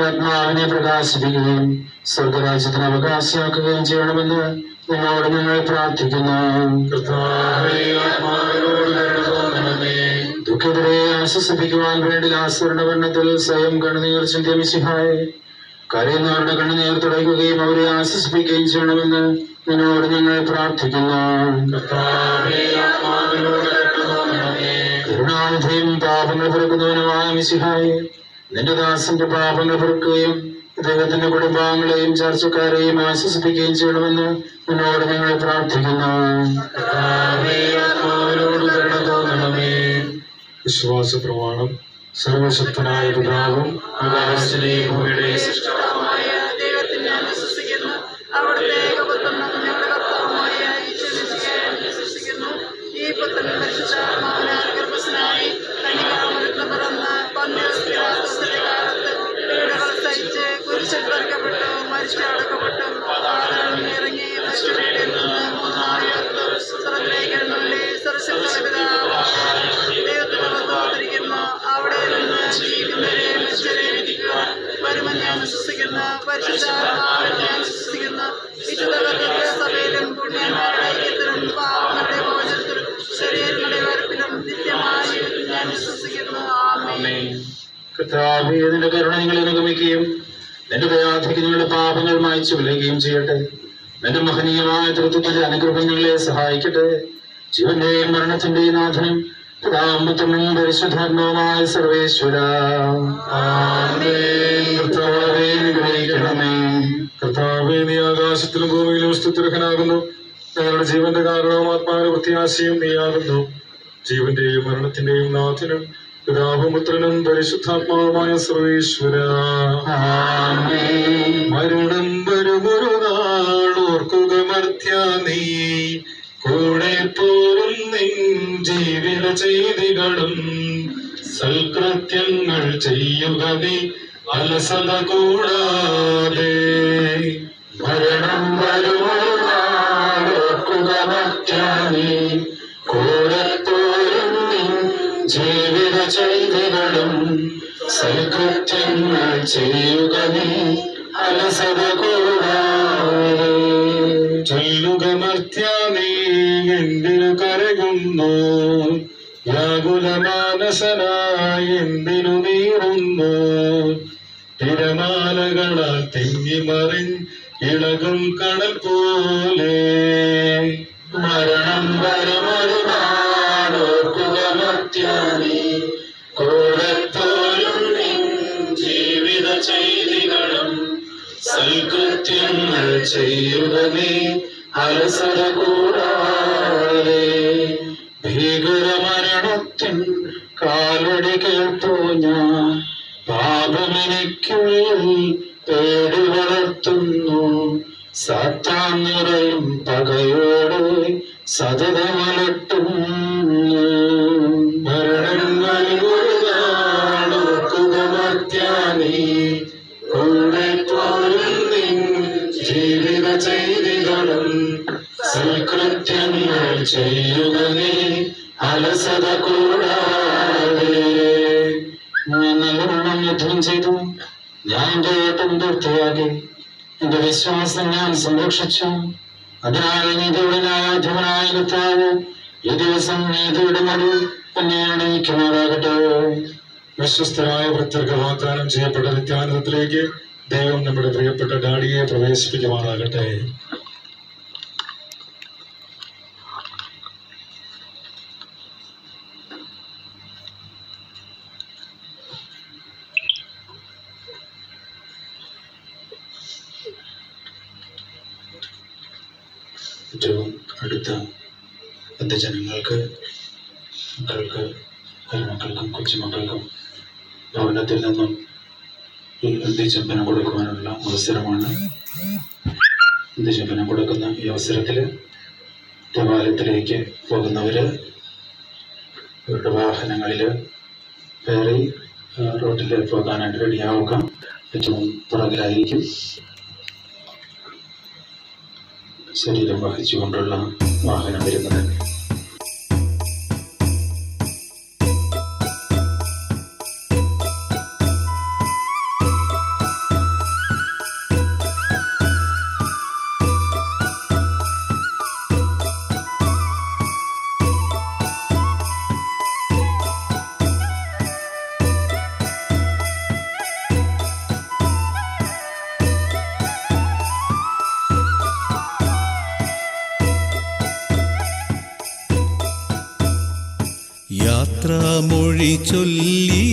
ആത്മാവിനെ പ്രകാശിപ്പിക്കുകയും സ്വർഗരാജ്യത്തിന് അവകാശിയാക്കുകയും ചെയ്യണമെന്ന് നിന്നോട് ഞങ്ങൾ പ്രാർത്ഥിക്കുന്നു. ദുഃഖിതരെ ആശ്വസിപ്പിക്കുവാൻ വേണ്ടി ആസ്വരണവർണ്ണത്തിൽ സ്വയം കണ്ണുനീർ ചിന്തിയ മിശിഹായെ കരയുന്നവരുടെ കണ്ണുനീർ തുടയ്ക്കുകയും അവരെ ആശ്വസിപ്പിക്കുകയും ചെയ്യണമെന്ന് നിന്നോട് ഞങ്ങൾ പ്രാർത്ഥിക്കുന്നു. കരുണാനിധിയും പാപങ്ങൾ പൊറുക്കുന്നവനുമായ മിശിഹായെ നിന്റെ ദാസന്റെ പാപങ്ങൾ പൊറുക്കുകയും അദ്ദേഹത്തിന്റെ കുടുംബാംഗങ്ങളെയും ചർച്ചക്കാരെയും ആശ്വസിപ്പിക്കുകയും ചെയ്യണമെന്ന് നിന്നോട് ഞങ്ങൾ പ്രാർത്ഥിക്കുന്നു. വിശ്വാസ പ്രമാണം. സർവശക്തനായ പിതാവും ആകാശത്തിലെയും ഭൂമിയുടെയും സൃഷ്ടാവുമായ ദൈവത്തിൽ ഞാൻ വിശ്വസിക്കുന്നു. അവിടുത്തെ ഏകപുത്രനും ഞങ്ങളുടെ കർത്താവുമായ ഈശ്വരൻ വിശ്വസിക്കുന്നു. ഈ പുത്രൻ പരിശുദ്ധാത്മാവിനാൽ ഗർഭസ്ഥനായി കന്യകാമറിയത്തിൽ പിറന്ന് പന്തിയോസ് പിലാത്തോസിന്റെ കാലത്ത് പീഡകൾ സഹിച്ച് കുരിശിൽ തറയ്ക്കപ്പെട്ടു മരിച്ചടക്കപ്പെട്ടു പാതാളത്തിൽ ഇറങ്ങി മനുഷ്യരുടെ നിന്ന് മൂന്നാം ഉയർത്തു സ്വർഗ്ഗത്തിലേക്ക് എഴുന്നള്ളി സർവശക്തനായ പിതാവായ ദൈവത്തിന്റെ വലത്തോട്ടിരിക്കുന്നു. അവിടെ നിന്ന് ജീവിക്കുന്നവരെ മരിച്ചവരെ വിധിക്കുവാൻ വരുമെന്ന് ഞാൻ വിശ്വസിക്കുന്നു. പരിശുദ്ധാത്മാവിൽ ഞാൻ വിശ്വസിക്കുന്നു. വിശുദ്ധ കർത്തൃ സഭയിലും പുണ്യന്മാരുടെ ഐക്യത്തിലും പാവങ്ങളുടെ മോചനത്തിലും ശരീരങ്ങളുടെ വരപ്പിലും നിത്യമായ ജീവിതത്തിൽ ഞാൻ വിശ്വസിക്കുന്നു. ആമേൻ. കർത്താവേ, നിന്റെ കരുണ നിങ്ങളെ അനുഗമിക്കുകയും നിന്റെ ദയാധിക്ക് നിങ്ങളുടെ പാപങ്ങൾ മായ്ച്ചു വിലകുകയും ചെയ്യട്ടെ. നിന്റെ മഹനീയമായ തൃത്വത്തിന്റെ അനുഗ്രഹം ഞങ്ങളെ സഹായിക്കട്ടെ. ജീവന്റെയും മരണത്തിന്റെയും നാഥനും പിതാമ്പുത്രനും പരിശുദ്ധാത്മാവുമായ സർവേശ്വര. കർത്താവേ, അനുഗ്രഹിക്കണമേ. കർത്താവേ, നീ ആകാശത്തിലും ഭൂമിയിലും സ്തുത്യർഹനാകുന്നു. ഞങ്ങളുടെ ജീവന്റെ കാരണവും ആത്മാവിന്റെ പ്രത്യാശയും നീയാകുന്നു. ജീവന്റെയും മരണത്തിന്റെയും നാഥനും പിതാവും പുത്രനും പരിശുദ്ധാത്മാവുമായ സർവേശ്വര. മരണം വരുമൊരു നാൾ ഓർക്കുക മർത്യ നീ, കൂടെ പോരും നിൻ ജീവിത ചെയ്തികളും സൽകൃത്യങ്ങൾ ചെയ്യുക നീ അലസത കൂടാതെ. മരണം വരുമൊരു നാൾ ഓർക്കുക മർത്യ നീ, കൂടെ പോരും നിൻ ജീവിത ചെയ്തികളും സൽകൃത്യങ്ങൾ ചെയ്യുക നീ അലസത കൂടാതെ. ചൊല്ലുക മർത്യ നീ എന്തിനു കരയുന്നു? വ്യാകുലമാനസനായി എന്തിനു നീറുന്നു? തിരമാലകളാൽ തിങ്ങിമറിഞ്ഞിളകും കടൽ പോലെ മരണം വരമൊരുപാടോർക്കുക മർത്യാനീ. കൂടെപ്പോലും നിൻ ജീവിത ചെയ്തികളും സൽകൃത്യങ്ങൾ ചെയ്യുക നീ അലസത കൂടാതെ. ഭീകരമരണത്തിൻ കാലടി കേൾപ്പോ ഞാൻ പാപമെനിക്കുള്ളിൽ പേടി വളർത്തുന്നു. സാത്താൻ നിറയും പകയോടെ സതതമലട്ടുന്നു. മരണങ്ങളിൽ ഒരു നാളോർക്കുക മർത്യാനീ. കൂടെ പോലും നിൻ ജീവിത ചെയ്തികളും സൽകൃത്യങ്ങൾ ചെയ്യുക നീ അലസത കൂടാതെ. ഞാൻ നല്ലവണ്ണം യുദ്ധം ചെയ്തു, ഞാൻ എന്റെ ഓട്ടം പൂർത്തിയാക്കി, എന്റെ വിശ്വാസം ഞാൻ സംരക്ഷിച്ചു. അതിനാൽ നീതിയുടെ ന്യായാധിപനായ കർത്താവ് ഈ ദിവസം നീതിയുടെ മതി എന്നെ അണിയിക്കുമാറാകട്ടെ. വിശ്വസ്തരായ ഭക്തർക്ക് വാഗ്ദാനം ചെയ്യപ്പെട്ട നിത്യാനന്ദത്തിലേക്ക് ദൈവം നമ്മുടെ പ്രിയപ്പെട്ട ഡാഡിയെ പ്രവേശിപ്പിക്കുമാറാകട്ടെ. ഏറ്റവും അടുത്ത ബന്ധുജനങ്ങൾക്ക്, മക്കൾക്ക്, മക്കൾക്കും കൊച്ചുമക്കൾക്കും ഭവനത്തിൽ നിന്നും ഈ അന്ത്യചുംബനം കൊടുക്കുവാനുള്ള അവസരമാണ്. അന്ത്യചുംബനം കൊടുക്കുന്ന ഈ അവസരത്തിൽ ദേവാലയത്തിലേക്ക് പോകുന്നവര് അവരുടെ വാഹനങ്ങളിൽ കയറി റോഡിൽ പോകാനായിട്ട് റെഡിയാവുക. ഏറ്റവും പുറകിലായിരിക്കും ശരീരം വഹിച്ചുകൊണ്ടുള്ള വാഹനം വരുന്നത്. യാത്രാമൊഴി ചൊല്ലി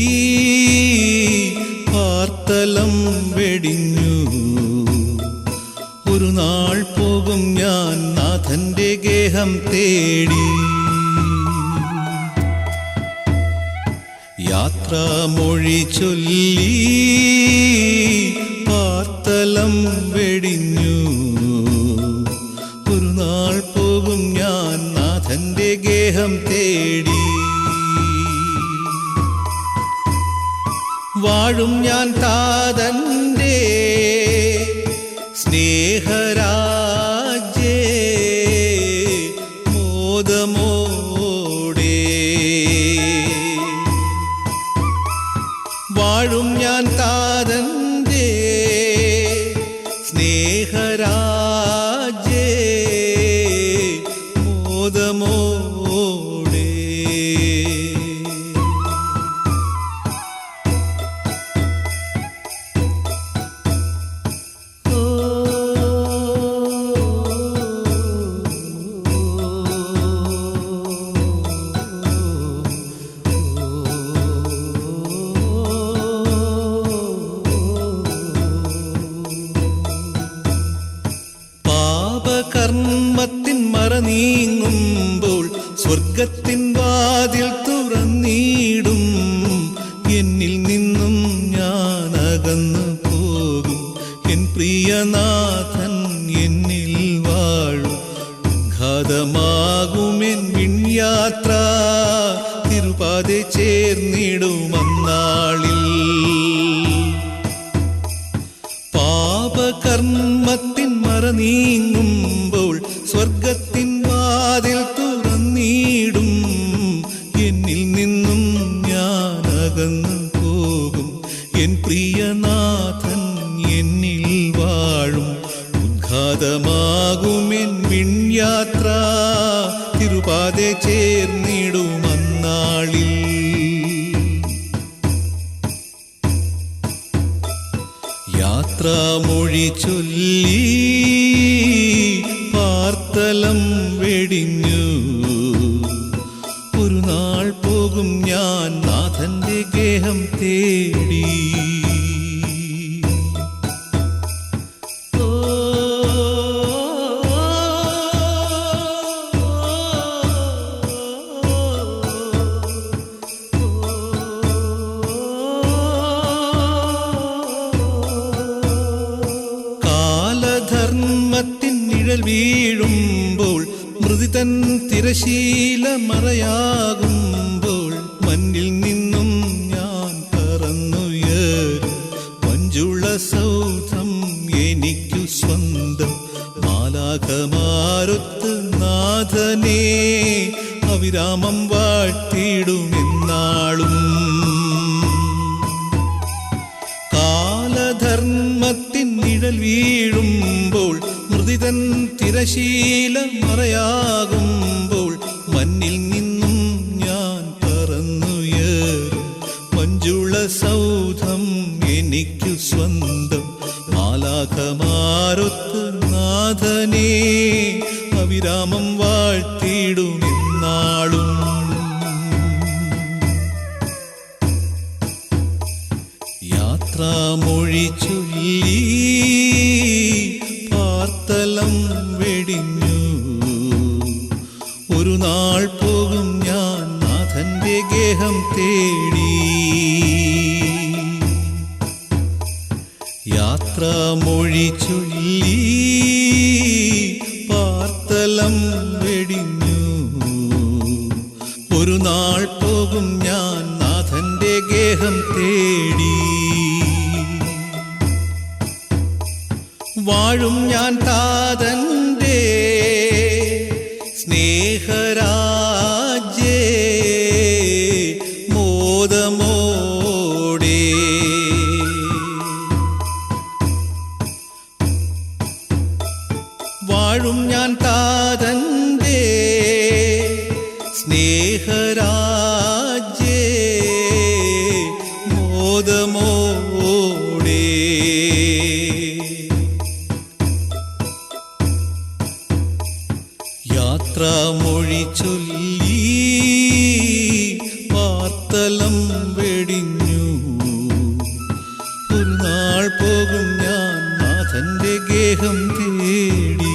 പാർത്തലം വെടിഞ്ഞു. ഒരു നാൾ പോകും ഞാൻ നാഥന്റെ ഗേഹം തേടി. യാത്രാമൊഴി ചൊല്ലി പാർത്തലം വെടിഞ്ഞു. ഒരു നാൾ പോകും ഞാൻ നാഥന്റെ ഗേഹം തേടി. വാഴും ഞാൻ താതന്റെ സ്നേഹരാജ്യേ മോദമോടെ. വാഴും ഞാൻ താതന്റെ സ്നേഹരാജ്യേ മോദമോടെ. കർമ്മത്തിൻ മറ നീങ്ങുമ്പോൾ സ്വർഗത്തിൻ വാതിൽ തുറന്നിടും. എന്നിൽ നിന്നും ഞാൻ അകന്നു പോകും. എൻ പ്രിയനാഥൻ എന്നിൽ വാഴും. ഘാതമാകുമെൻ വിൺയാത്ര തിരുപാതെ ചേർന്നിടുമന്നാളിൽ. പാപകർമ്മത്തിൻ മറ നീങ്ങുമ്പോൾ സ്വർഗത്തിൻ വാതിൽ തുറന്നിടും. എന്നിൽ നിന്നും ഞാൻ അകന്നു പോകും. എൻ പ്രിയനാഥൻ എന്നിൽ വാഴും. ഉദ്ഘാതമാകുമെൻ വിൺയാത്ര തിരുപാതെ ചേർന്നിടുമന്നാളിൽ. യാത്രാമൊഴി ചൊല്ലി പാർത്തലം വെടിഞ്ഞു, ഒരു നാൾ പോകും ഞാൻ നാഥന്റെ ഗേഹം തേടി. കാലധർമ്മത്തിൻ നിഴൽ വീഴുമ്പോൾ, മൃതിതൻ തിരശീല മറയാകുമ്പോൾ, മഞ്ഞിൽ നിന്നും ഞാൻ പറന്നുയരും മഞ്ജുള സൗധം എനിക്കു സ്വന്തം. മാലാഖമാരൊത്ത് നാഥനെ അവിരാമം വാഴ്ത്തിടുമെന്നാളും. കാലധർമ്മത്തിൻ നിഴൽ വീഴുമ്പോൾ, മൃതിതൻ തിരശീല മറയാകുമ്പോൾ, മഞ്ഞിൽ നിന്നും ഞാൻ പറന്നുയരും മഞ്ജുള സൗധം എനിക്കു സ്വന്തം. മാലാഖമാരൊത്ത് നാഥനെ അവിരാമം വാഴ്ത്തിടുമെന്നാളും. യാത്രാമൊഴി ചൊല്ലി പാർത്തലം വെടിഞ്ഞു, ഒരു നാൾ പോകും ഞാൻ നാഥന്റെ ഗേഹം തേടി. യാത്രാമൊഴി ചൊല്ലി പാർത്തലം വെടിഞ്ഞു, ഒരു നാൾ പോകും ഞാൻ നാഥന്റെ ഗേഹം തേടി. വാഴും ഞാൻ താതന്റെ സ്നേഹരാജ്യേ മോദമോടെ. വാഴും ഞാൻ താതന്റെ സ്നേഹരാജ്യേ മോദമോടെ. യാത്രാമൊഴി ചൊല്ലി പാർത്തലം വെടിഞ്ഞു, ഒരു നാൾ പോകും ഞാൻ നാഥന്റെ ഗേഹം തേടി.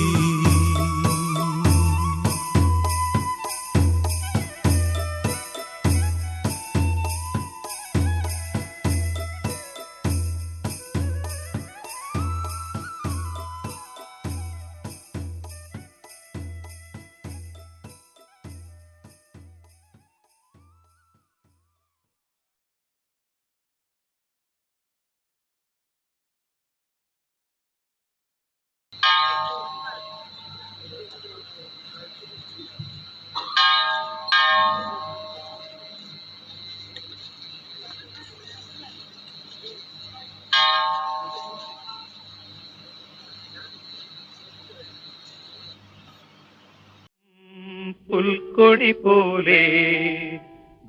പുൽക്കൊടി പോലെ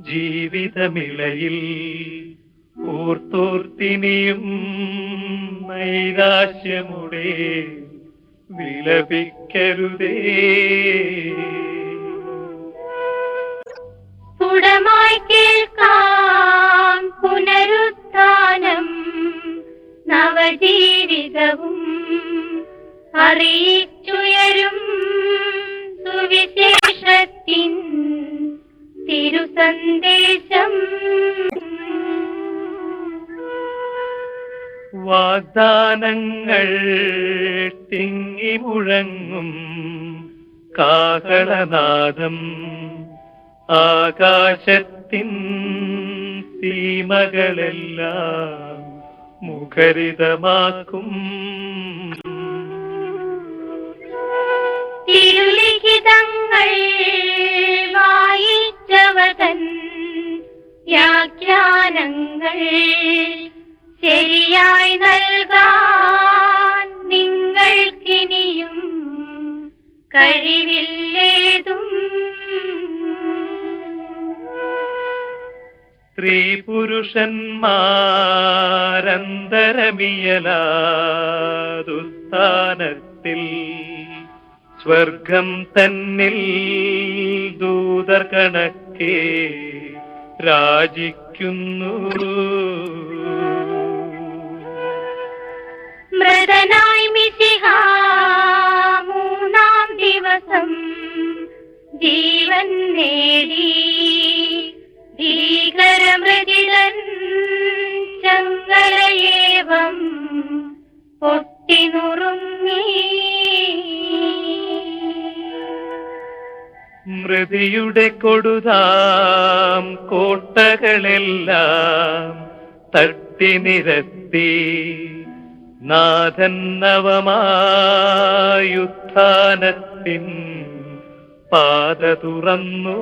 ജീവിതമിളയിൽ ഓർത്തോർത്തിനിയും നൈരാശ്യമുടെ വിലപിക്കരുതേ. സ്ഫുടമായി കേൾക്കാം പുനരുത്ഥാനം, നവജീവിതവും അറിയിച്ചുയരും സുവിശേഷത്തിൻ തിരുസന്ദേശം. വാഗ്ദാനങ്ങൾ തിങ്ങിമുഴങ്ങും കാഹളനാദം ആകാശത്തിൻ സീമകളെല്ലാം മുഖരിതമാക്കും. തിരുലിഖിതങ്ങൾ വായിച്ചവതൻ വ്യാഖ്യാനങ്ങൾ ശരിയായി നൽകാൻ നിങ്ങൾക്കിനിയും കഴിവില്ലേ. സ്ത്രീ പുരുഷന്മാരന്തരമിയലാദുസ്ഥാനത്തിൽ സ്വർഗം തന്നിൽ ദൂതർ കണക്കെ രാജിക്കുന്നു. മൃതനായി മിശിഹാ മൂന്നാം ദിവസം ജീവൻ നേടി ഭീകരമൃതിതൻ ചങ്ങലയേവം പൊട്ടിനുറുങ്ങി. മൃതിയുടെ കൊടുതാം കോട്ടകളെല്ലാം തട്ടിനിരത്തി നാഥൻ നവമായുത്ഥാനത്തിൻ പാത തുറന്നു.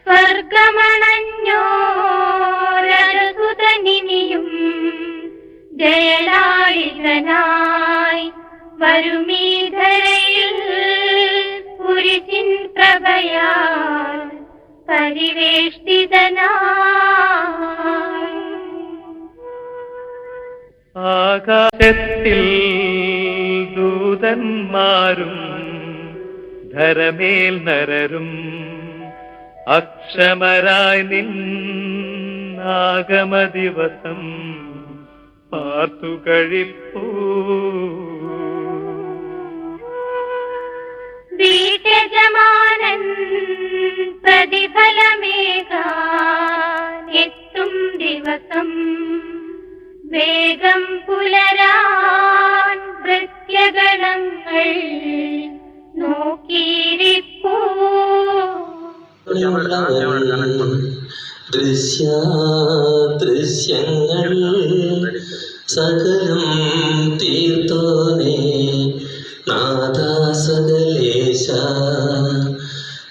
സ്വർഗമണഞ്ഞോരസുതനിനിയും ജയലാളിതനായി വരുമീ ധരയിൽ കുരിശിൻ പ്രഭയാൽ പരിവേഷ്ടിതനായി. ആകാശത്തിൽ ദൂതന്മാരും ധരമേൽ നരരും അക്ഷമരായി നിന്നാഗമദിവസം പാർത്തു കഴിപ്പൂ. വീട്ടജമാനൻ പ്രതിഫലമേകാനെത്തും ദിവസം വേഗം പുലരാൻ ഭൃത്യഗണങ്ങൾ നോക്കിയിരിപ്പൂ. ദൃശ്യങ്ങൾ സകലം തീർത്തോനേ നാഥാ സകലേശ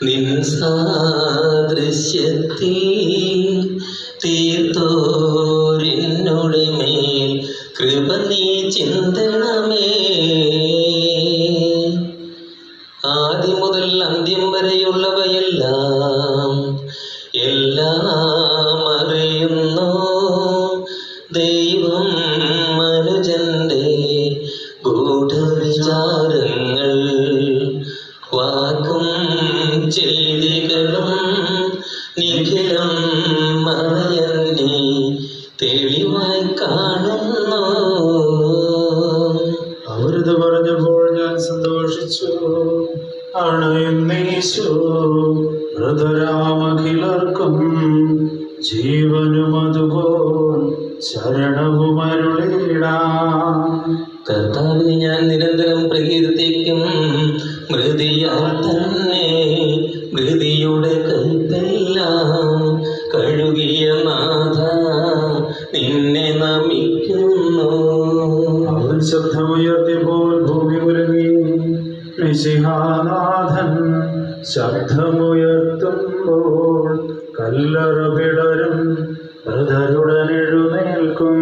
നിൻ സാദൃശ്യത്തിൽ തീർത്തോരിന്നുടെ മേൽ കൃപ നീ ചിന്തണമേ. ആദ്യം മുതൽ അന്ത്യം വരെയുള്ളവയെല്ലാം എല്ലാം അറിയുന്നു ദൈവം മനുജന്റെ ഗൂഢവിചാരങ്ങൾ വാക്കും ചെയ്തികളും നിഖിലം മറയന്നെ തെളിവായി കാണുന്നു. അവരിത് പറഞ്ഞപ്പോൾ ഞാൻ സന്തോഷിച്ചു. അണയുന്നീശു മൃതരാമഖിലർക്കും ജീവനും അതുപോൽ ശരണവും അരുളിടാം. കർത്താവിനെ ഞാൻ നിരന്തരം പ്രകീർത്തിക്കും. മൃതിയാൽ തന്നെ മൃതിയുടെ കൈപ്പെല്ലാം കഴുകിയ നാഥ നിന്നെ നമിക്കുന്നു. അവൻ ശബ്ദമുയർത്തിയപ്പോൾ ഭൂമി ഉലങ്ങി. മിശിഹാനാഥൻ ശബ്ദമുയർത്തുമ്പോൾ കല്ലറ പിടരും, മൃതരുടൻ എഴുന്നേൽക്കും.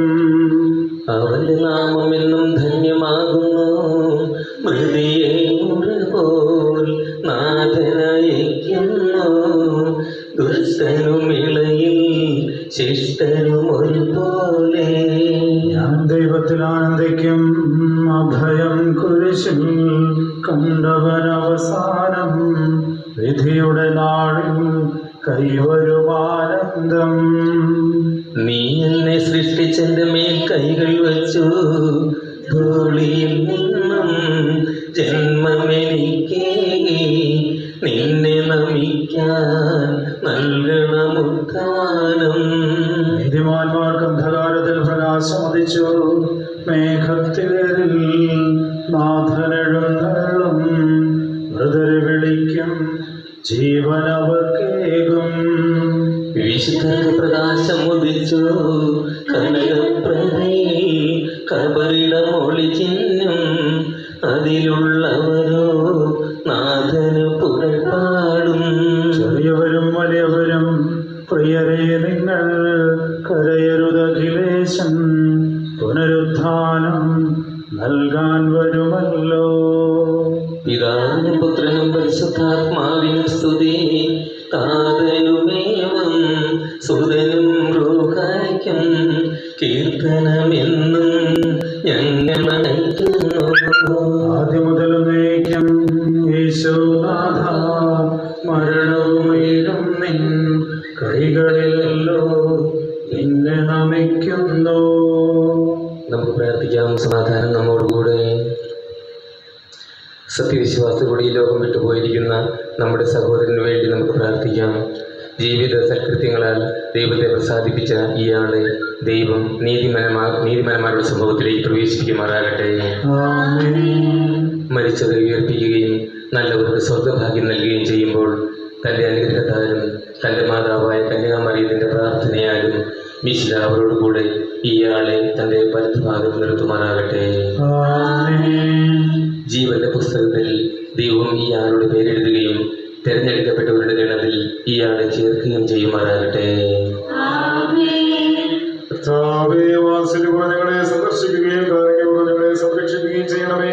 അവന്റെ നാമം എന്നും ധന്യമാകുന്നു. മൃതിയെ മുറപോൽ നാഥനയക്കുന്നു. ദുഷ്ടനും ഇളയിൽ ശിഷ്ടനും ഒരുപോലെ. ഞാൻ ദൈവത്തിൽ ആനന്ദിക്കും. അഭയം കുരിശിൽ കണ്ടവൻ അവസാനം വിധിയുടെ നാളിൽ കൈവരുമാനന്ദം. നീ എന്നെ സൃഷ്ടിച്ചെന്റെ മേൽ കൈകൾ വച്ചു. ധൂളിയിൽ നിന്നും ജന്മമെനിക്കേകി നിന്നെ നമിക്കാൻ നൽകണമുദ്ധാനം. നീതിമാന്മാർക്ക് അന്ധകാരത്തിൽ പ്രകാശമതിച്ചു. മേഘത്തേരിൽ നാഥനെഴുന്നള്ളും. മൃതരെ വിളിക്കും, ജീവനവർക്കേകും. വിശുദ്ധർക്ക് പ്രകാശം ഉദിച്ചു. കനകപ്രഭയിൽ കബറിടമൊളി ചിഹ്നം. അതിലുള്ളവരോ നാഥന് പുകഴ്പാടും. ചെറിയവരും വലിയവരും പ്രിയരെ നിങ്ങൾ കരയരുതഖിലേശൻ പുനരുത്ഥാനം നൽകാൻ വരുമല്ലോ. പിതാവിനും പുത്രനും പരിശുദ്ധാത്മാവിനും സ്തുതി. താതനുമേവം സുതനും റൂഹായ്ക്കും കീർത്തനമെന്നും ഞങ്ങൾ അയക്കുന്നു. ആദ്യം മുതൽ നയിക്കും യേശുനാഥ, മരണവും വീടും നിൻ കൈകളിലല്ലോ, നിന്നെ നമിക്കുന്നു. നമുക്ക് പ്രാർത്ഥിക്കാം. സമാധാനം നമ്മോടുകൂടെ. സത്യവിശ്വാസത്തോടെ ഈ ലോകം വിട്ടുപോയിരിക്കുന്ന നമ്മുടെ സഹോദരന് വേണ്ടി നമുക്ക് പ്രാർത്ഥിക്കാം. ജീവിത സൽകൃത്യങ്ങളാൽ ദൈവത്തെ പ്രസാദിപ്പിച്ച ഇയാളെ ദൈവം നീതിമാന്മാരുടെ സംഭവത്തിലേക്ക് പ്രവേശിപ്പിക്കുമാറാകട്ടെ. മരിച്ചവരെ ഉയർപ്പിക്കുകയും നല്ലവർക്ക് സ്വർഗഭാഗ്യം നൽകുകയും ചെയ്യുമ്പോൾ തൻ്റെ അനുഗ്രഹത്താലും തൻ്റെ മാതാവായ കന്യാമറിയത്തിൻ്റെ പ്രാർത്ഥനയാലും വിശുദ്ധ അവരോടുകൂടെ ഇയാളെ തൻ്റെ വലത്തുഭാഗത്ത് നിർത്തുമാറാകട്ടെ. ജീവന്റെ പുസ്തകത്തിൽ ദൈവം ഇയാളുടെ പേരെഴുതുകയും തിരഞ്ഞെടുക്കപ്പെട്ടവരുടെ ഗണത്തിൽ ഇയാളെ ചേർക്കുകയും ചെയ്യുമാറാകട്ടെ. ഞങ്ങളെ സന്ദർശിക്കുകയും ഞങ്ങളെ സംരക്ഷിക്കുകയും ചെയ്യണമേ.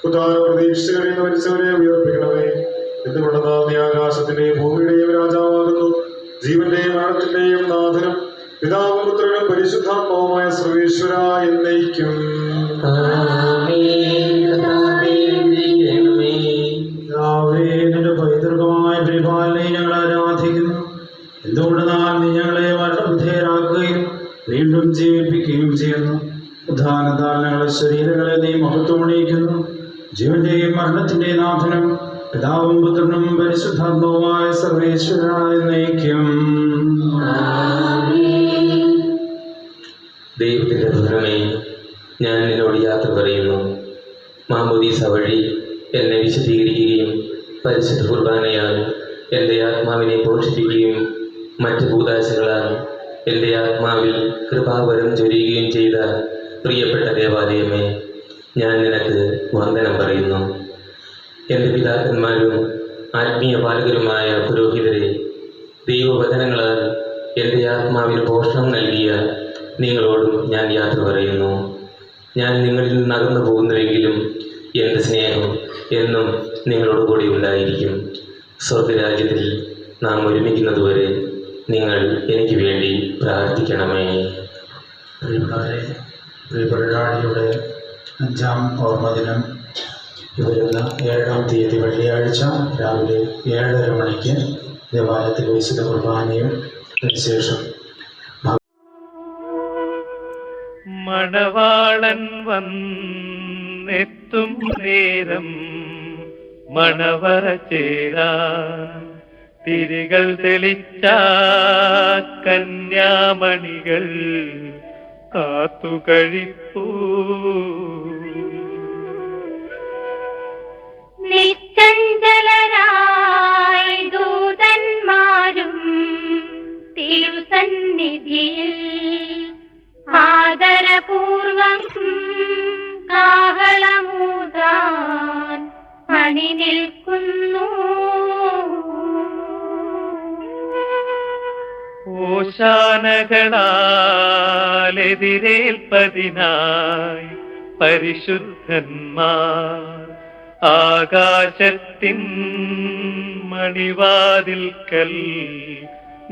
ഉദാഹരണ പ്രതീക്ഷിച്ച് കഴിയുന്ന മരിച്ചവരെ ഉയർപ്പിക്കണമേ. എന്തുകൊണ്ടെന്നാ നീ ആകാശത്തിന്റെയും ഭൂമിയുടെയും രാജാവാകുന്നു. ജീവന്റെയും മരണത്തിന്റെയും നാഥനും പിതാവും പുത്രനും പരിശുദ്ധാത്മാവുമായ സർവേശ്വര എന്നേക്കും. നിന്റെ പൈതൃകമായ പരിപാലനയെ ഞങ്ങൾ ആരാധിക്കുന്നു. എന്തുകൊണ്ടെന്നാൽ നീ ഞങ്ങളെ മരണവിധേയരാക്കുകയും വീണ്ടും ജീവിപ്പിക്കുകയും ചെയ്യുന്നു. ഉദ്ധാനത്താൽ ഞങ്ങളുടെ ശരീരങ്ങളെ നീ മഹത്വമണിയിക്കുന്നു. ജീവന്റെയും മരണത്തിന്റെയും നാഥനും പിതാവും പുത്രനും പരിശുദ്ധാത്മാവുമായ സർവേശ്വര എന്നേക്കും. ദൈവത്തിൻ്റെ പുത്രമേ, ഞാൻ നിന്നോട് യാത്ര പറയുന്നു. മാമോദീസ വഴി എന്നെ വിശദീകരിക്കുകയും പരിശുദ്ധ കുർബാനയാൽ എൻ്റെ ആത്മാവിനെ പോഷിപ്പിക്കുകയും മറ്റ് ഭൂതാശകളാൽ എൻ്റെ ആത്മാവിൽ കൃപാവരം ചൊരിയുകയും ചെയ്ത പ്രിയപ്പെട്ട ദേവാലയമേ, ഞാൻ നിനക്ക് വന്ദനം പറയുന്നു. എൻ്റെ പിതാക്കന്മാരും ആത്മീയ പാലകരുമായ പുരോഹിതരെ, ദൈവവചനങ്ങളാൽ എൻ്റെ ആത്മാവിന് പോഷണം നൽകിയ നിങ്ങളോടും ഞാൻ യാത്ര പറയുന്നു. ഞാൻ നിങ്ങളിൽ നിന്ന് അകന്നു പോകുന്നുവെങ്കിലും എൻ്റെ സ്നേഹം എന്നും നിങ്ങളോട് കൂടി ഉണ്ടായിരിക്കും. സ്വർഗരാജ്യത്തിൽ നാം ഒരുമിക്കുന്നതുവരെ നിങ്ങൾ എനിക്ക് വേണ്ടി പ്രാർത്ഥിക്കണമേ. പ്രിയപ്പെട്ട 5ാം ഓർമ്മദിനം വരുന്ന 7-ാം തീയതി വെള്ളിയാഴ്ച രാവിലെ 7:30 മണിക്ക് ദേവാലയത്തിൽ വിശുദ്ധ കുർബാനയും അതിനുശേഷം മണവാളൻ വന്നെത്തും നേരം മണവറ ചേരാ തിരികൾ തെളിച്ച കന്യാമണികൾ കാത്തുകഴിപ്പൂ. നിശ്ചഞ്ചലരായി ദൂതന്മാരും തിരുസന്നിധിയിൽ ആദരപൂർവം കാഹളമൂതാൻ അണി നിൽക്കുന്നു. ഓശാനകളാലെതിരേൽപ്പതിനായി പരിശുദ്ധന്മാർ ആകാശത്തിൻ മണിവാതിൽക്കൽ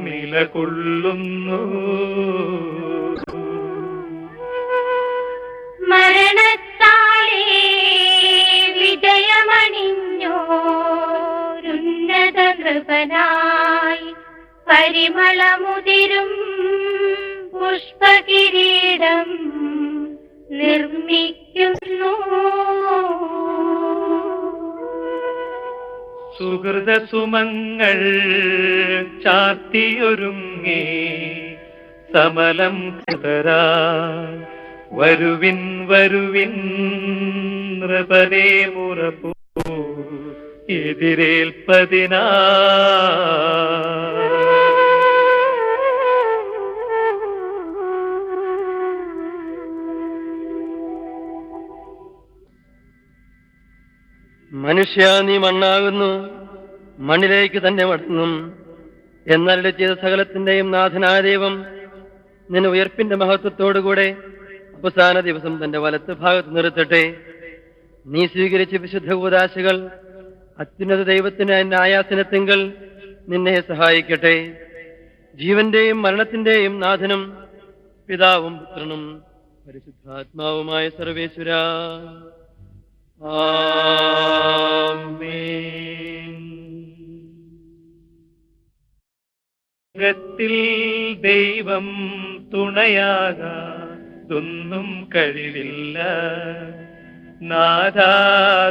നിലകൊള്ളുന്നു. മരണത്താലേ വിജയമണിഞ്ഞോരുന്നത നൃപനായി പരിമളമുതിരും പുഷ്പകിരീടം നിർമ്മിക്കുന്നു. സുഹൃതസുമങ്ങൾ ചാർത്തിയൊരുങ്ങി സമലം കൃതരായി വരുവിൻ വരുവിൻ നൃപനേ മുറപ്പൂ എതിരേൽപ്പതിനാ. മനുഷ്യ, നീ മണ്ണാകുന്നു, മണ്ണിലേക്ക് തന്നെ മടങ്ങും. എന്നരുടെ ചെയ്ത സകലത്തിന്റെയും നാഥനായ ദൈവം നിന്നെ ഉയർപ്പിന്റെ മഹത്വത്തോടുകൂടെ അവസാന ദിവസം തന്റെ വലത്ത് ഭാഗത്ത് നിർത്തട്ടെ. നീ സ്വീകരിച്ച വിശുദ്ധ കൂദാശകൾ അത്യുന്നത ദൈവത്തിന് ന്യായാസനത്തിങ്കൽ നിന്നെ സഹായിക്കട്ടെ. ജീവന്റെയും മരണത്തിന്റെയും നാഥനും പിതാവും പുത്രനും പരിശുദ്ധാത്മാവുമായ സർവേശ്വര, ആമേൻ. ത്തിൽ ദൈവം തുണയാകാതൊന്നും കഴിവില്ല. നാഥാ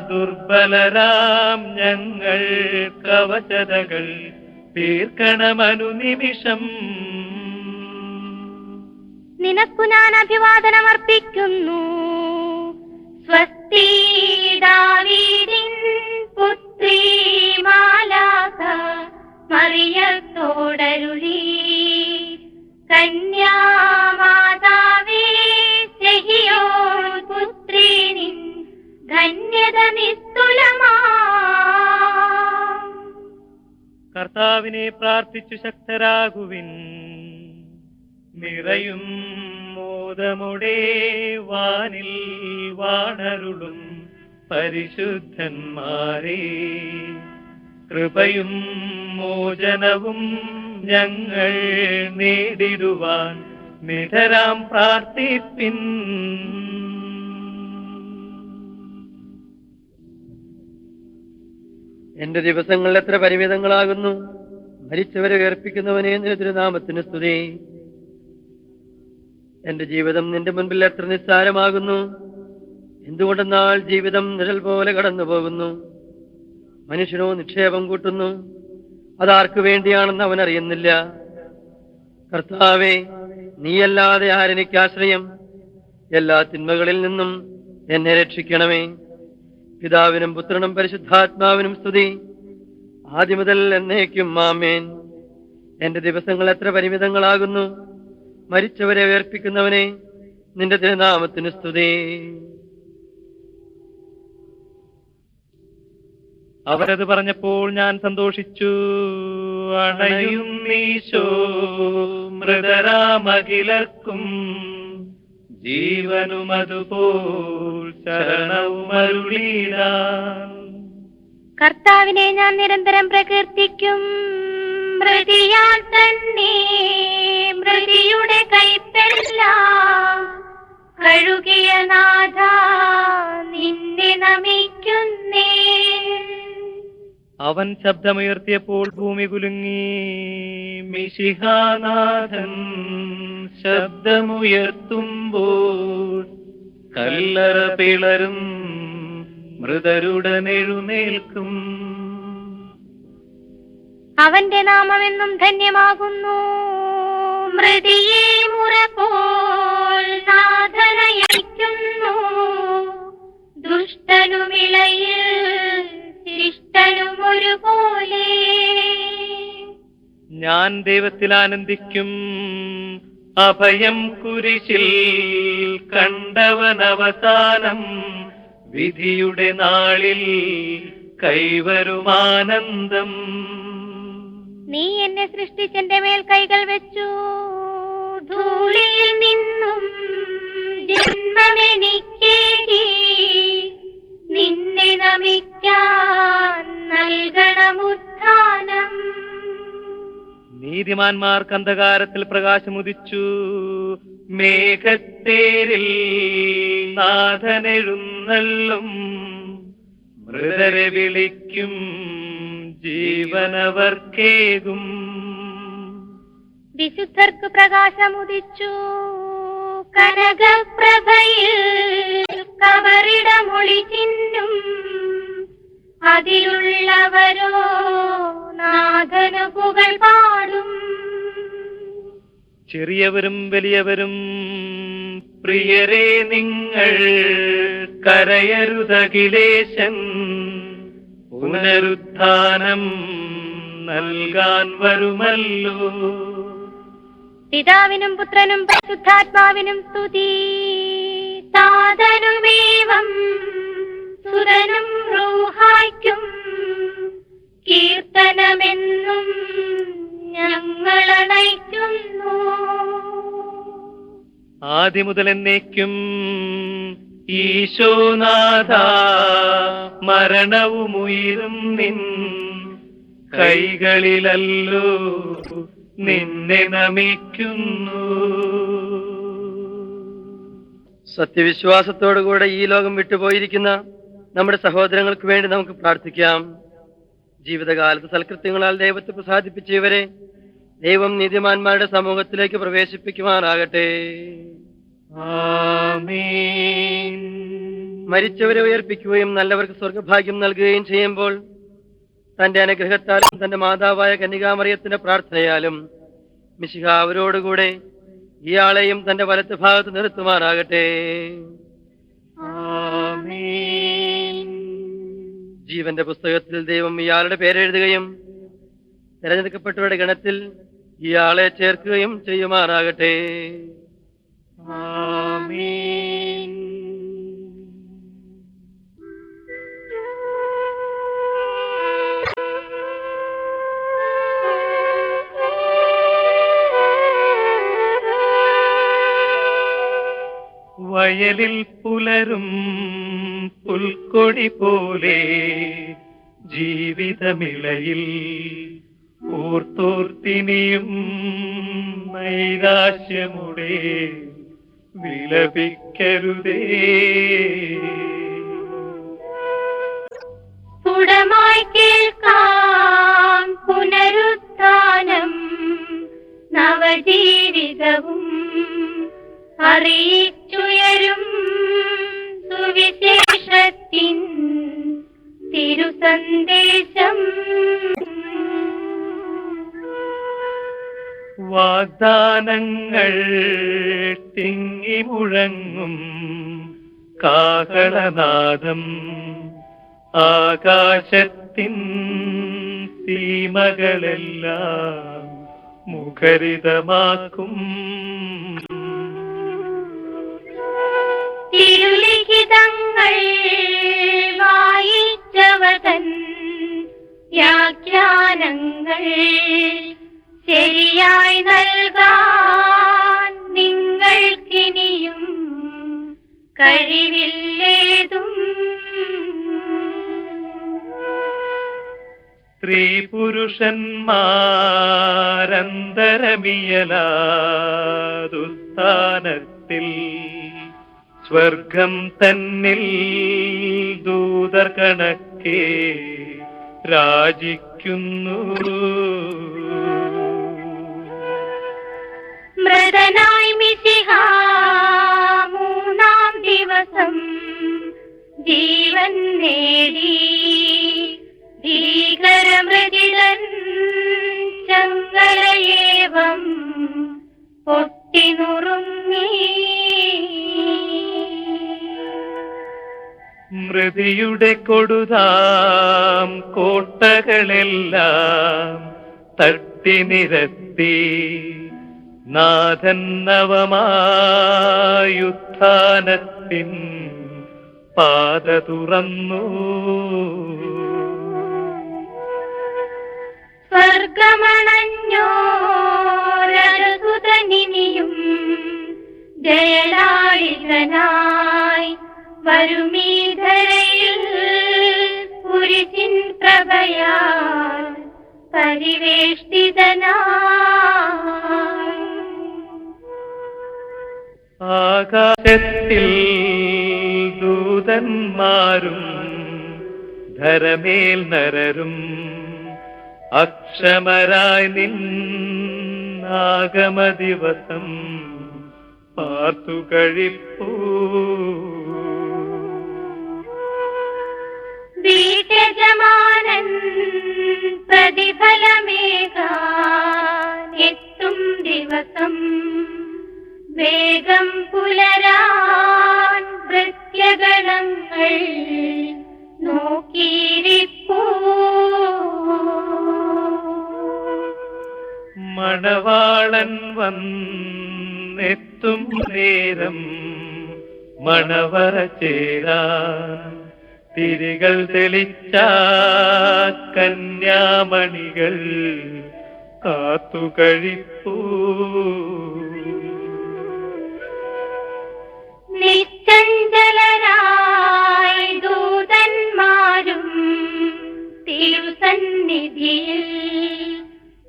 ദുർബലരാം ഞങ്ങൾ കവചതകൾ തീർക്കണമനുനിമിഷം. നിനക്കു ഞാൻ അഭിവാദനമർപ്പിക്കുന്നു. സ്വസ്തി ദാവീദിൻ പുത്രി മാലാഖ മറിയത്തോടരുളി, കന്യാമാതാവേ സഹിയോൻ പുത്രി നിൻ ധന്യത നിസ്തുലമാ. കർത്താവിനെ പ്രാർത്ഥിച്ചു ശക്തരാകുവിൻ. നിറയും മോദമുടെ വാനിൽ വാണരുളും പരിശുദ്ധന്മാരെ, കൃപയും മോചനവും ഞങ്ങൾ നേടിടുവാൻ നിതരാം പ്രാർത്ഥിപ്പിൻ. എന്റെ ദിവസങ്ങൾ എത്ര പരിമിതങ്ങളാകുന്നു. മരിച്ചവരെ ഉയർപ്പിക്കുന്നവനെ നിന്റെ തിരുനാമത്തിന് സ്തുതി. എന്റെ ജീവിതം നിന്റെ മുൻപിൽ എത്ര നിസ്സാരമാകുന്നു. എന്തുകൊണ്ടെന്നാൽ ജീവിതം നിഴൽ പോലെ കടന്നു പോകുന്നു. മനുഷ്യനോ നിക്ഷേപം കൂട്ടുന്നു, അതാർക്കു വേണ്ടിയാണെന്ന് അവൻ അറിയുന്നില്ല. കർത്താവേ, നീയല്ലാതെ ആരെനിക്ക് ആശ്രയം? എല്ലാ തിന്മകളിൽ നിന്നും എന്നെ രക്ഷിക്കണമേ. പിതാവിനും പുത്രനും പരിശുദ്ധാത്മാവിനും സ്തുതി, ആദ്യം മുതൽ എന്നേക്കും ആമേൻ. എന്റെ ദിവസങ്ങൾ എത്ര പരിമിതങ്ങളാകുന്നു. മരിച്ചവരെ ഉയർപ്പിക്കുന്നവനെ നിന്റെ തിരുനാമത്തിന് സ്തുതി. അവരത് പറഞ്ഞപ്പോൾ ഞാൻ സന്തോഷിച്ചു. അണയും നീശോ മൃതരാമകിലർക്കും ജീവനും അതുപോൽ ശരണവുമരുളീടാൻ. കർത്താവിനെ ഞാൻ നിരന്തരം പ്രകീർത്തിക്കും. മൃതിയാൽ തന്നെ മൃതിയുടെ കൈപ്പെല്ലാം കഴുകിയ നാഥ നിന്നെ നമിക്കുന്നേ. അവൻ ശബ്ദമുയർത്തിയപ്പോൾ ഭൂമി കുലുങ്ങി. മിശിഹാനാഥൻ ശബ്ദമുയർത്തുമ്പോൾ കല്ലറ പിളരും, മൃതരുടനെഴുന്നേൽക്കും. അവന്റെ നാമമെന്നും ധന്യമാകുന്നു. മൃതിയെ മുറപോൽ നാഥനയക്കുന്നു. ദുഷ്ടനുമിളയിൽ ശിഷ്ടനും ഒരുപോലെ. ഞാൻ ദൈവത്തിൽ ആനന്ദിക്കും. അഭയം കുരിശിൽ കണ്ടവൻ അവസാനം വിധിയുടെ നാളിൽ കൈവരുമാനന്ദം. നീ എന്നെ സൃഷ്ടിച്ചെന്റെ മേൽ കൈകൾ വെച്ചു. ധൂളിയിൽ നിന്നും ജന്മമെനിക്കേകി. നിന്നെ നമിക്കാൻ നൽകണമുത്ഥാനം. നീതിമാന്മാർക്ക് അന്ധകാരത്തിൽ പ്രകാശമുദിച്ചു. മേഘത്തേരിൽ നാഥനെഴുന്നള്ളും. മൃതരെ വിളിക്കും, ജീവനവർക്കേകും. വിശുദ്ധർക്ക് പ്രകാശമുദിച്ചു. കനകപ്രഭയിൽ കബറിടമൊളി ചിന്നും. അതിലുള്ളവരോ നാഥനു പുകൾ പാടും. ചെറിയവരും വലിയവരും പ്രിയരെ നിങ്ങൾ കരയരുതകിലേശൻ പുനരുത്ഥാനം നൽകാൻ വരുമല്ലോ. പിതാവിനും പുത്രനും പരിശുദ്ധാത്മാവിനും സ്തുതി. താതനുമേവം സുരനും റൂഹായ്ക്കും കീർത്തനമെന്നും ഞങ്ങളണയ്ക്കുന്നു. ആദ്യം മുതൽ എന്നേക്കും ഈശോനാഥ മരണവുമുയരും നിൻ കൈകളിലല്ലോ നിന്നെ നമിക്കുന്നു. സത്യവിശ്വാസത്തോടുകൂടെ ഈ ലോകം വിട്ടുപോയിരിക്കുന്ന നമ്മുടെ സഹോദരങ്ങൾക്ക് വേണ്ടി നമുക്ക് പ്രാർത്ഥിക്കാം. ജീവിതകാലത്ത് സൽകൃത്യങ്ങളാൽ ദൈവത്തെ പ്രസാദിപ്പിച്ച ഇവരെ ദൈവം നീതിമാന്മാരുടെ സമൂഹത്തിലേക്ക് പ്രവേശിപ്പിക്കുമാറാകട്ടെ. ആമേൻ. മരിച്ചവരെ ഉയർപ്പിക്കുകയും നല്ലവർക്ക് സ്വർഗഭാഗ്യം നൽകുകയും ചെയ്യുമ്പോൾ തന്റെ അനുഗ്രഹത്താലും തന്റെ മാതാവായ കന്യകാമറിയത്തിന്റെ പ്രാർത്ഥനയാലും മിശിഹ അവരോടുകൂടെ ഇയാളെയും തന്റെ വലത്ത് ഭാഗത്ത് നിർത്തുമാറാകട്ടെ. ആമേൻ. ജീവന്റെ പുസ്തകത്തിൽ ദൈവം ഇയാളുടെ പേരെഴുതുകയും തിരഞ്ഞെടുക്കപ്പെട്ടവരുടെ ഗണത്തിൽ ഇയാളെ ചേർക്കുകയും ചെയ്യുമാറാകട്ടെ. ആമേൻ. വയലിൽ പുലരും പുൽക്കൊടി പോലെ ജീവിതമിളയിൽ ഓർത്തോർത്തിനിയും നൈരാശ്യമുടെ വിലപിക്കരുതേ. സ്ഫുടമായി കേൾക്കാം പുനരുത്ഥാനം, നവജീവിതവും അറിയിച്ചുയരും സുവിശേഷത്തിൻ തിരുസന്ദേശം. വാഗ്ദാനങ്ങൾ തിങ്ങിമുഴങ്ങും കാഹളനാദം ആകാശത്തിൻ സീമകളെല്ലാം മുഖരിതമാക്കും. തിരുലിഖിതങ്ങൾ വായിച്ചവതൻ വ്യാഖ്യാനങ്ങൾ ശരിയായി നൽകാൻ നിങ്ങൾക്കിനിയും കഴിവില്ലേതും. സ്ത്രീ പുരുഷന്മാരന്തരമിയലാദുസ്ഥാനത്തിൽ സ്വർഗം തന്നിൽ ദൂതർ കണക്കെ രാജിക്കുന്നു. മൃതനായി മിശിഹ മൂന്നാം ദിവസം ജീവൻ നേടി. ഭീകരമൃതിതൻ ചങ്ങലയേവം പൊട്ടിനുറുങ്ങി. മൃതിയുടെ കൊടുതാം കോട്ടകളെല്ലാം തട്ടി നിരത്തി നാഥൻ നവമായുത്ഥാനത്തിൻ പാത തുറന്നു. സ്വർഗമണഞ്ഞോരസുതനിനിയും ജയലാളിതനായി വരുമീധരയിൽ കുരിശിൻ പ്രഭയാൽ പരിവേഷ്ടിതനായി. ആകാശത്തിൽ ദൂതന്മാരും ധരമേൽ നരരും അക്ഷമരായി നിന്നാഗമ ദിവസം പാർത്തു കഴിപ്പൂ. വീര്യജമാനൻ പ്രതിഫലമേകാൻ എത്തും ദിവസം വേഗം പുലരാൻ ഭൃത്യഗണങ്ങൾ നോക്കിയിരിപ്പൂ. മണവാളൻ വന്നെത്തും നേരം മണവറ ചേരാൻ തിരികൾ തെളിച്ച കന്യാമണികൾ കാത്തുകഴിപ്പൂ. നിത്യ നിശ്ചഞ്ചലരായി ദൂതന്മാരും തിരുസന്നിധിയിൽ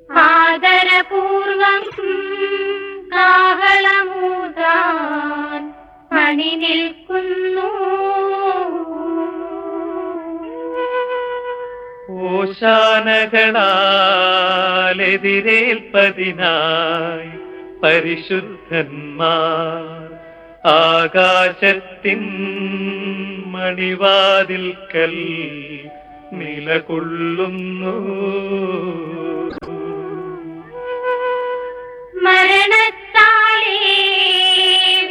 ആദരപൂർവം കാഹളമൂതാൻ അണി നിൽക്കുന്നു. ഓശാനകളാലെതിരേൽപ്പതിനായി പരിശുദ്ധന്മാർ ആകാശത്തിൻ മണിവാതിൽക്കൽ നിലകൊള്ളുന്നു. മരണത്താലേ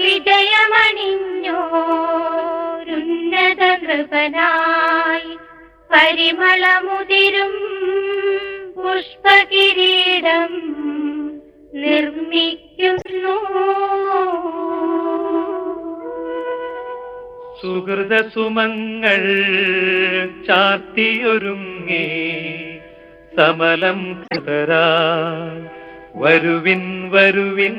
വിജയമണിഞ്ഞോരുന്നത നൃപനായി പരിമളമുതിരും പുഷ്പകിരീടം നിർമ്മിക്കുന്നു. സുഹൃതസുമങ്ങൾ ചാർത്തിയൊരുങ്ങി സമലം കൃതരായി വരുവിൻ വരുവിൻ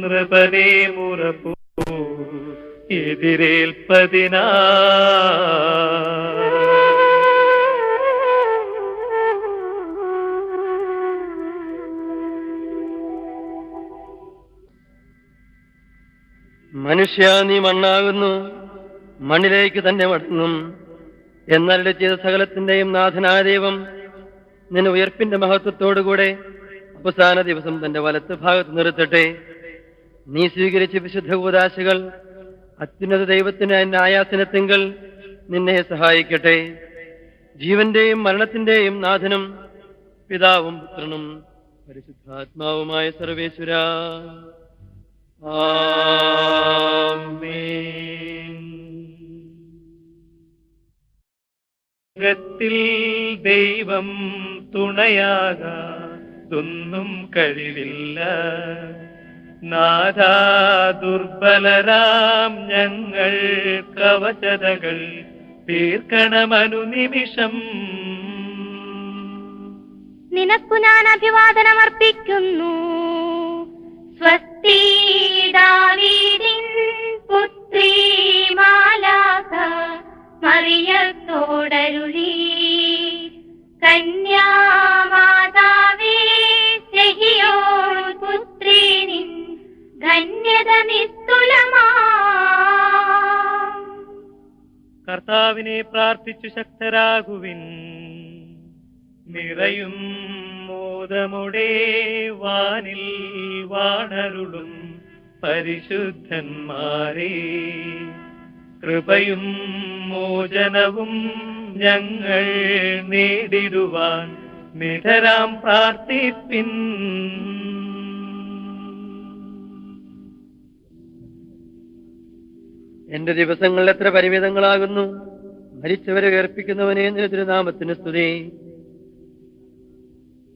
നൃപനേ മുറപ്പൂ എതിരേൽപ്പതിനാ. മനുഷ്യ, നീ മണ്ണാകുന്നു, മണ്ണിലേക്ക് തന്നെ മടങ്ങും. എന്നരുടെ ചെയ്ത സകലത്തിന്റെയും നാഥനായ ദൈവം നിന്നെ ഉയർപ്പിന്റെ മഹത്വത്തോടുകൂടെ അവസാന ദിവസം തന്റെ വലത്ത് ഭാഗത്ത് നിർത്തട്ടെ. നീ സ്വീകരിച്ച വിശുദ്ധ കൂദാശകൾ അത്യുന്നത ദൈവത്തിന് ന്യായാസനത്തിങ്കൽ നിന്നെ സഹായിക്കട്ടെ. ജീവന്റെയും മരണത്തിന്റെയും നാഥനും പിതാവും പുത്രനും പരിശുദ്ധാത്മാവുമായ സർവേശ്വര, ആമേൻ. ത്തിൽ ദൈവം തുണയാകാതൊന്നും കഴിവില്ല. നാഥാ, ദുർബലരാം ഞങ്ങൾ കവചതകൾ തീർക്കണമനുനിമിഷം. നിനക്കു ഞാൻ അഭിവാദനമർപ്പിക്കുന്നു. സ്വസ്തി ദാവീദിൻ പുത്രി മാലാഖ മറിയത്തോടരുളി, കന്യാമാതാവേ സെഹിയോൻ പുത്രി നിൻ ധന്യത നിസ്തുലമാ. കർത്താവിനെ പ്രാർത്ഥിച്ചു ശക്തരാകുവിൻ. നിറയും മോദമുടെ വാനിൽ വാണരുളും പരിശുദ്ധന്മാരെ, കൃപയും മോചനവും ഞങ്ങൾ നേടിടുവാൻ നിതരാം പ്രാർത്ഥിപ്പിൻ. എന്റെ ദിവസങ്ങൾ എത്ര പരിമിതങ്ങളാകുന്നു. മരിച്ചവരെ ഉയർപ്പിക്കുന്നവനെ നിന്റെ തിരുനാമത്തിന് സ്തുതി.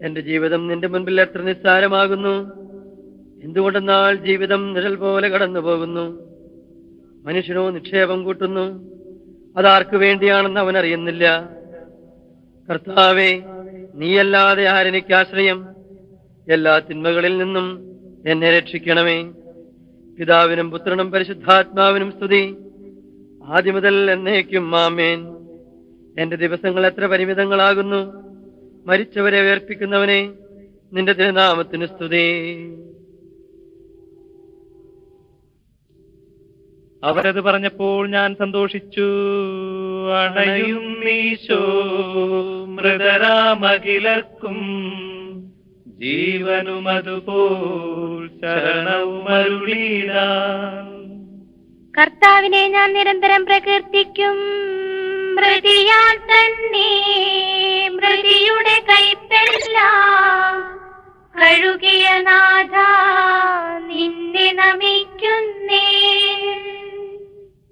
എന്റെ ജീവിതം നിന്റെ മുൻപിൽ എത്ര നിസ്സാരമാകുന്നു. എന്തുകൊണ്ടെന്നാൽ ജീവിതം നിഴൽ പോലെ കടന്നു പോകുന്നു. മനുഷ്യനോ നിക്ഷേപം കൂട്ടുന്നു, അതാർക്കു വേണ്ടിയാണെന്ന് അവൻ അറിയുന്നില്ല. കർത്താവേ, നീയല്ലാതെ ആരെനിക്ക് ആശ്രയം? എല്ലാ തിന്മകളിൽ നിന്നും എന്നെ രക്ഷിക്കണമേ. പിതാവിനും പുത്രനും പരിശുദ്ധാത്മാവിനും സ്തുതി, ആദ്യം മുതൽ എന്നേക്കും ആമേൻ. എന്റെ ദിവസങ്ങൾ എത്ര പരിമിതങ്ങളാകുന്നു. മരിച്ചവരെ ഉയർപ്പിക്കുന്നവനെ നിന്റെ തിരുനാമത്തിന് സ്തുതി. അവരത് പറഞ്ഞപ്പോൾ ഞാൻ സന്തോഷിച്ചു. അണയും നീശോ മൃതരാമഖിലർക്കും ജീവനും അതുപോൽ ശരണവുമരുളീടാൻ. കർത്താവിനെ ഞാൻ നിരന്തരം പ്രകീർത്തിക്കും. മൃതിയാൽ തന്നെ മൃതിയുടെ കൈപ്പെല്ലാം കഴുകിയ നാഥ നിന്നെ നമിക്കുന്നേ.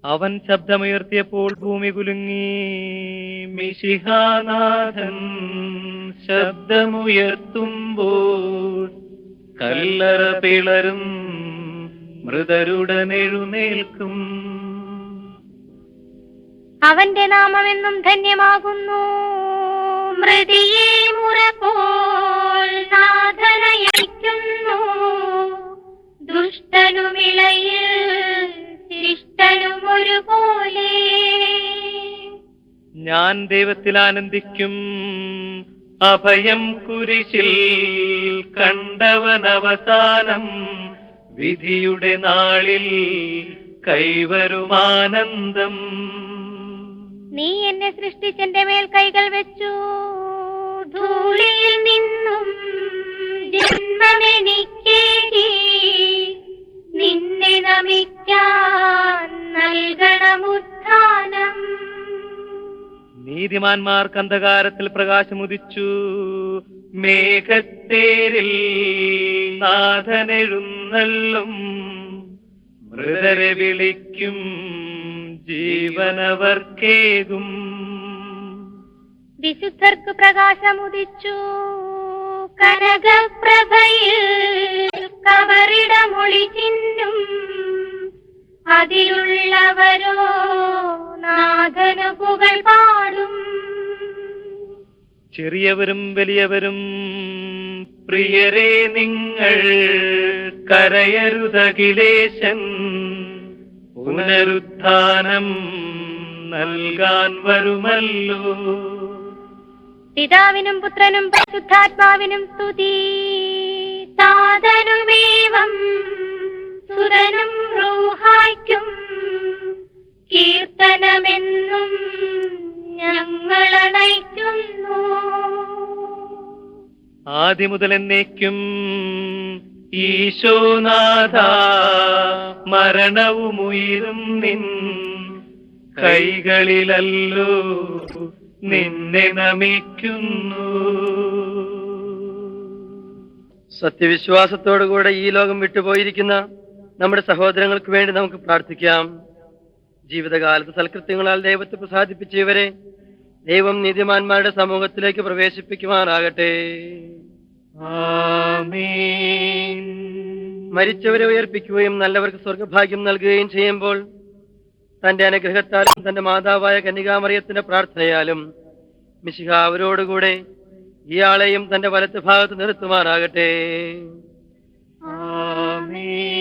അവൻ ശബ്ദമുയർത്തിയപ്പോൾ ഭൂമി കുലുങ്ങി. മിശിഹാനാഥൻ ശബ്ദമുയർത്തുമ്പോൾ കല്ലറ പിളരും, മൃതരുടനെഴുന്നേൽക്കും. അവന്റെ നാമമെന്നും ധന്യമാകുന്നു. മൃതിയെ മുറപോൽ നാഥനയക്കുന്നു. ദുഷ്ടനുമിളയിൽ ശിഷ്ടനും ഒരുപോലെ. ഞാൻ ദൈവത്തിൽ ആനന്ദിക്കും, അഭയം കുരിശിൽ കണ്ടവൻ അവസാനം വിധിയുടെ നാളിൽ കൈവരുമാനന്ദം. നീ എന്നെ സൃഷ്ടിച്ചെന്റെ മേൽ കൈകൾ വെച്ചു, ധൂളിയിൽ നിന്നും ജന്മമെനിക്കേകി, നിന്നെ നമിക്കാൻ നൽകണമുത്ഥാനം. നീതിമാന്മാർക്ക് അന്ധകാരത്തിൽ പ്രകാശമുദിച്ചു, മേഘത്തേരിൽ നാഥനെഴുന്നള്ളും, മൃതരെ വിളിക്കും ജീവനവർക്കേകും. വിശുദ്ധർക്ക് പ്രകാശമുദിച്ചു, കനകപ്രഭയിൽ കബറിടമൊളി ചിന്നും, അതിലുള്ളവരോ നാഥനു പുകഴ് പാടും. ചെറിയവരും വലിയവരും പ്രിയരെ നിങ്ങൾ കരയരുതകിലേശൻ പുനരുത്ഥാനം നൽകാൻ വരുമല്ലോ. പിതാവിനും പുത്രനും പരിശുദ്ധാത്മാവിനും സ്തുതി. താതനുമേവം സുതനും റൂഹായ്ക്കും കീർത്തനമെന്നും ഞങ്ങളണയ്ക്കുന്നു. ആദ്യം മുതൽ എന്നേക്കും ഈശോനാഥ, മരണവും ഉയിരും നിൻ കൈകളിലല്ലോ നിന്നെ നമിക്കുന്നു. സത്യവിശ്വാസത്തോടുകൂടെ ഈ ലോകം വിട്ടുപോയിരിക്കുന്ന നമ്മുടെ സഹോദരങ്ങൾക്ക് വേണ്ടി നമുക്ക് പ്രാർത്ഥിക്കാം. ജീവിതകാലത്ത് സൽകൃത്യങ്ങളാൽ ദൈവത്തെ പ്രസാദിപ്പിച്ച ഇവരെ ദൈവം നീതിമാന്മാരുടെ സമൂഹത്തിലേക്ക് പ്രവേശിപ്പിക്കുമാറാകട്ടെ. ആമേൻ. മരിച്ചവരെ ഉയർപ്പിക്കുകയും നല്ലവർക്ക് സ്വർഗഭാഗ്യം നൽകുകയും ചെയ്യുമ്പോൾ തന്റെ അനുഗ്രഹത്താലും തന്റെ മാതാവായ കന്യകാമറിയത്തിന്റെ പ്രാർത്ഥനയാലും മിശിഹ അവരോടുകൂടെ ഇയാളെയും തന്റെ വലത്ത് ഭാഗത്ത് നിർത്തുമാറാകട്ടെ. ആമേൻ.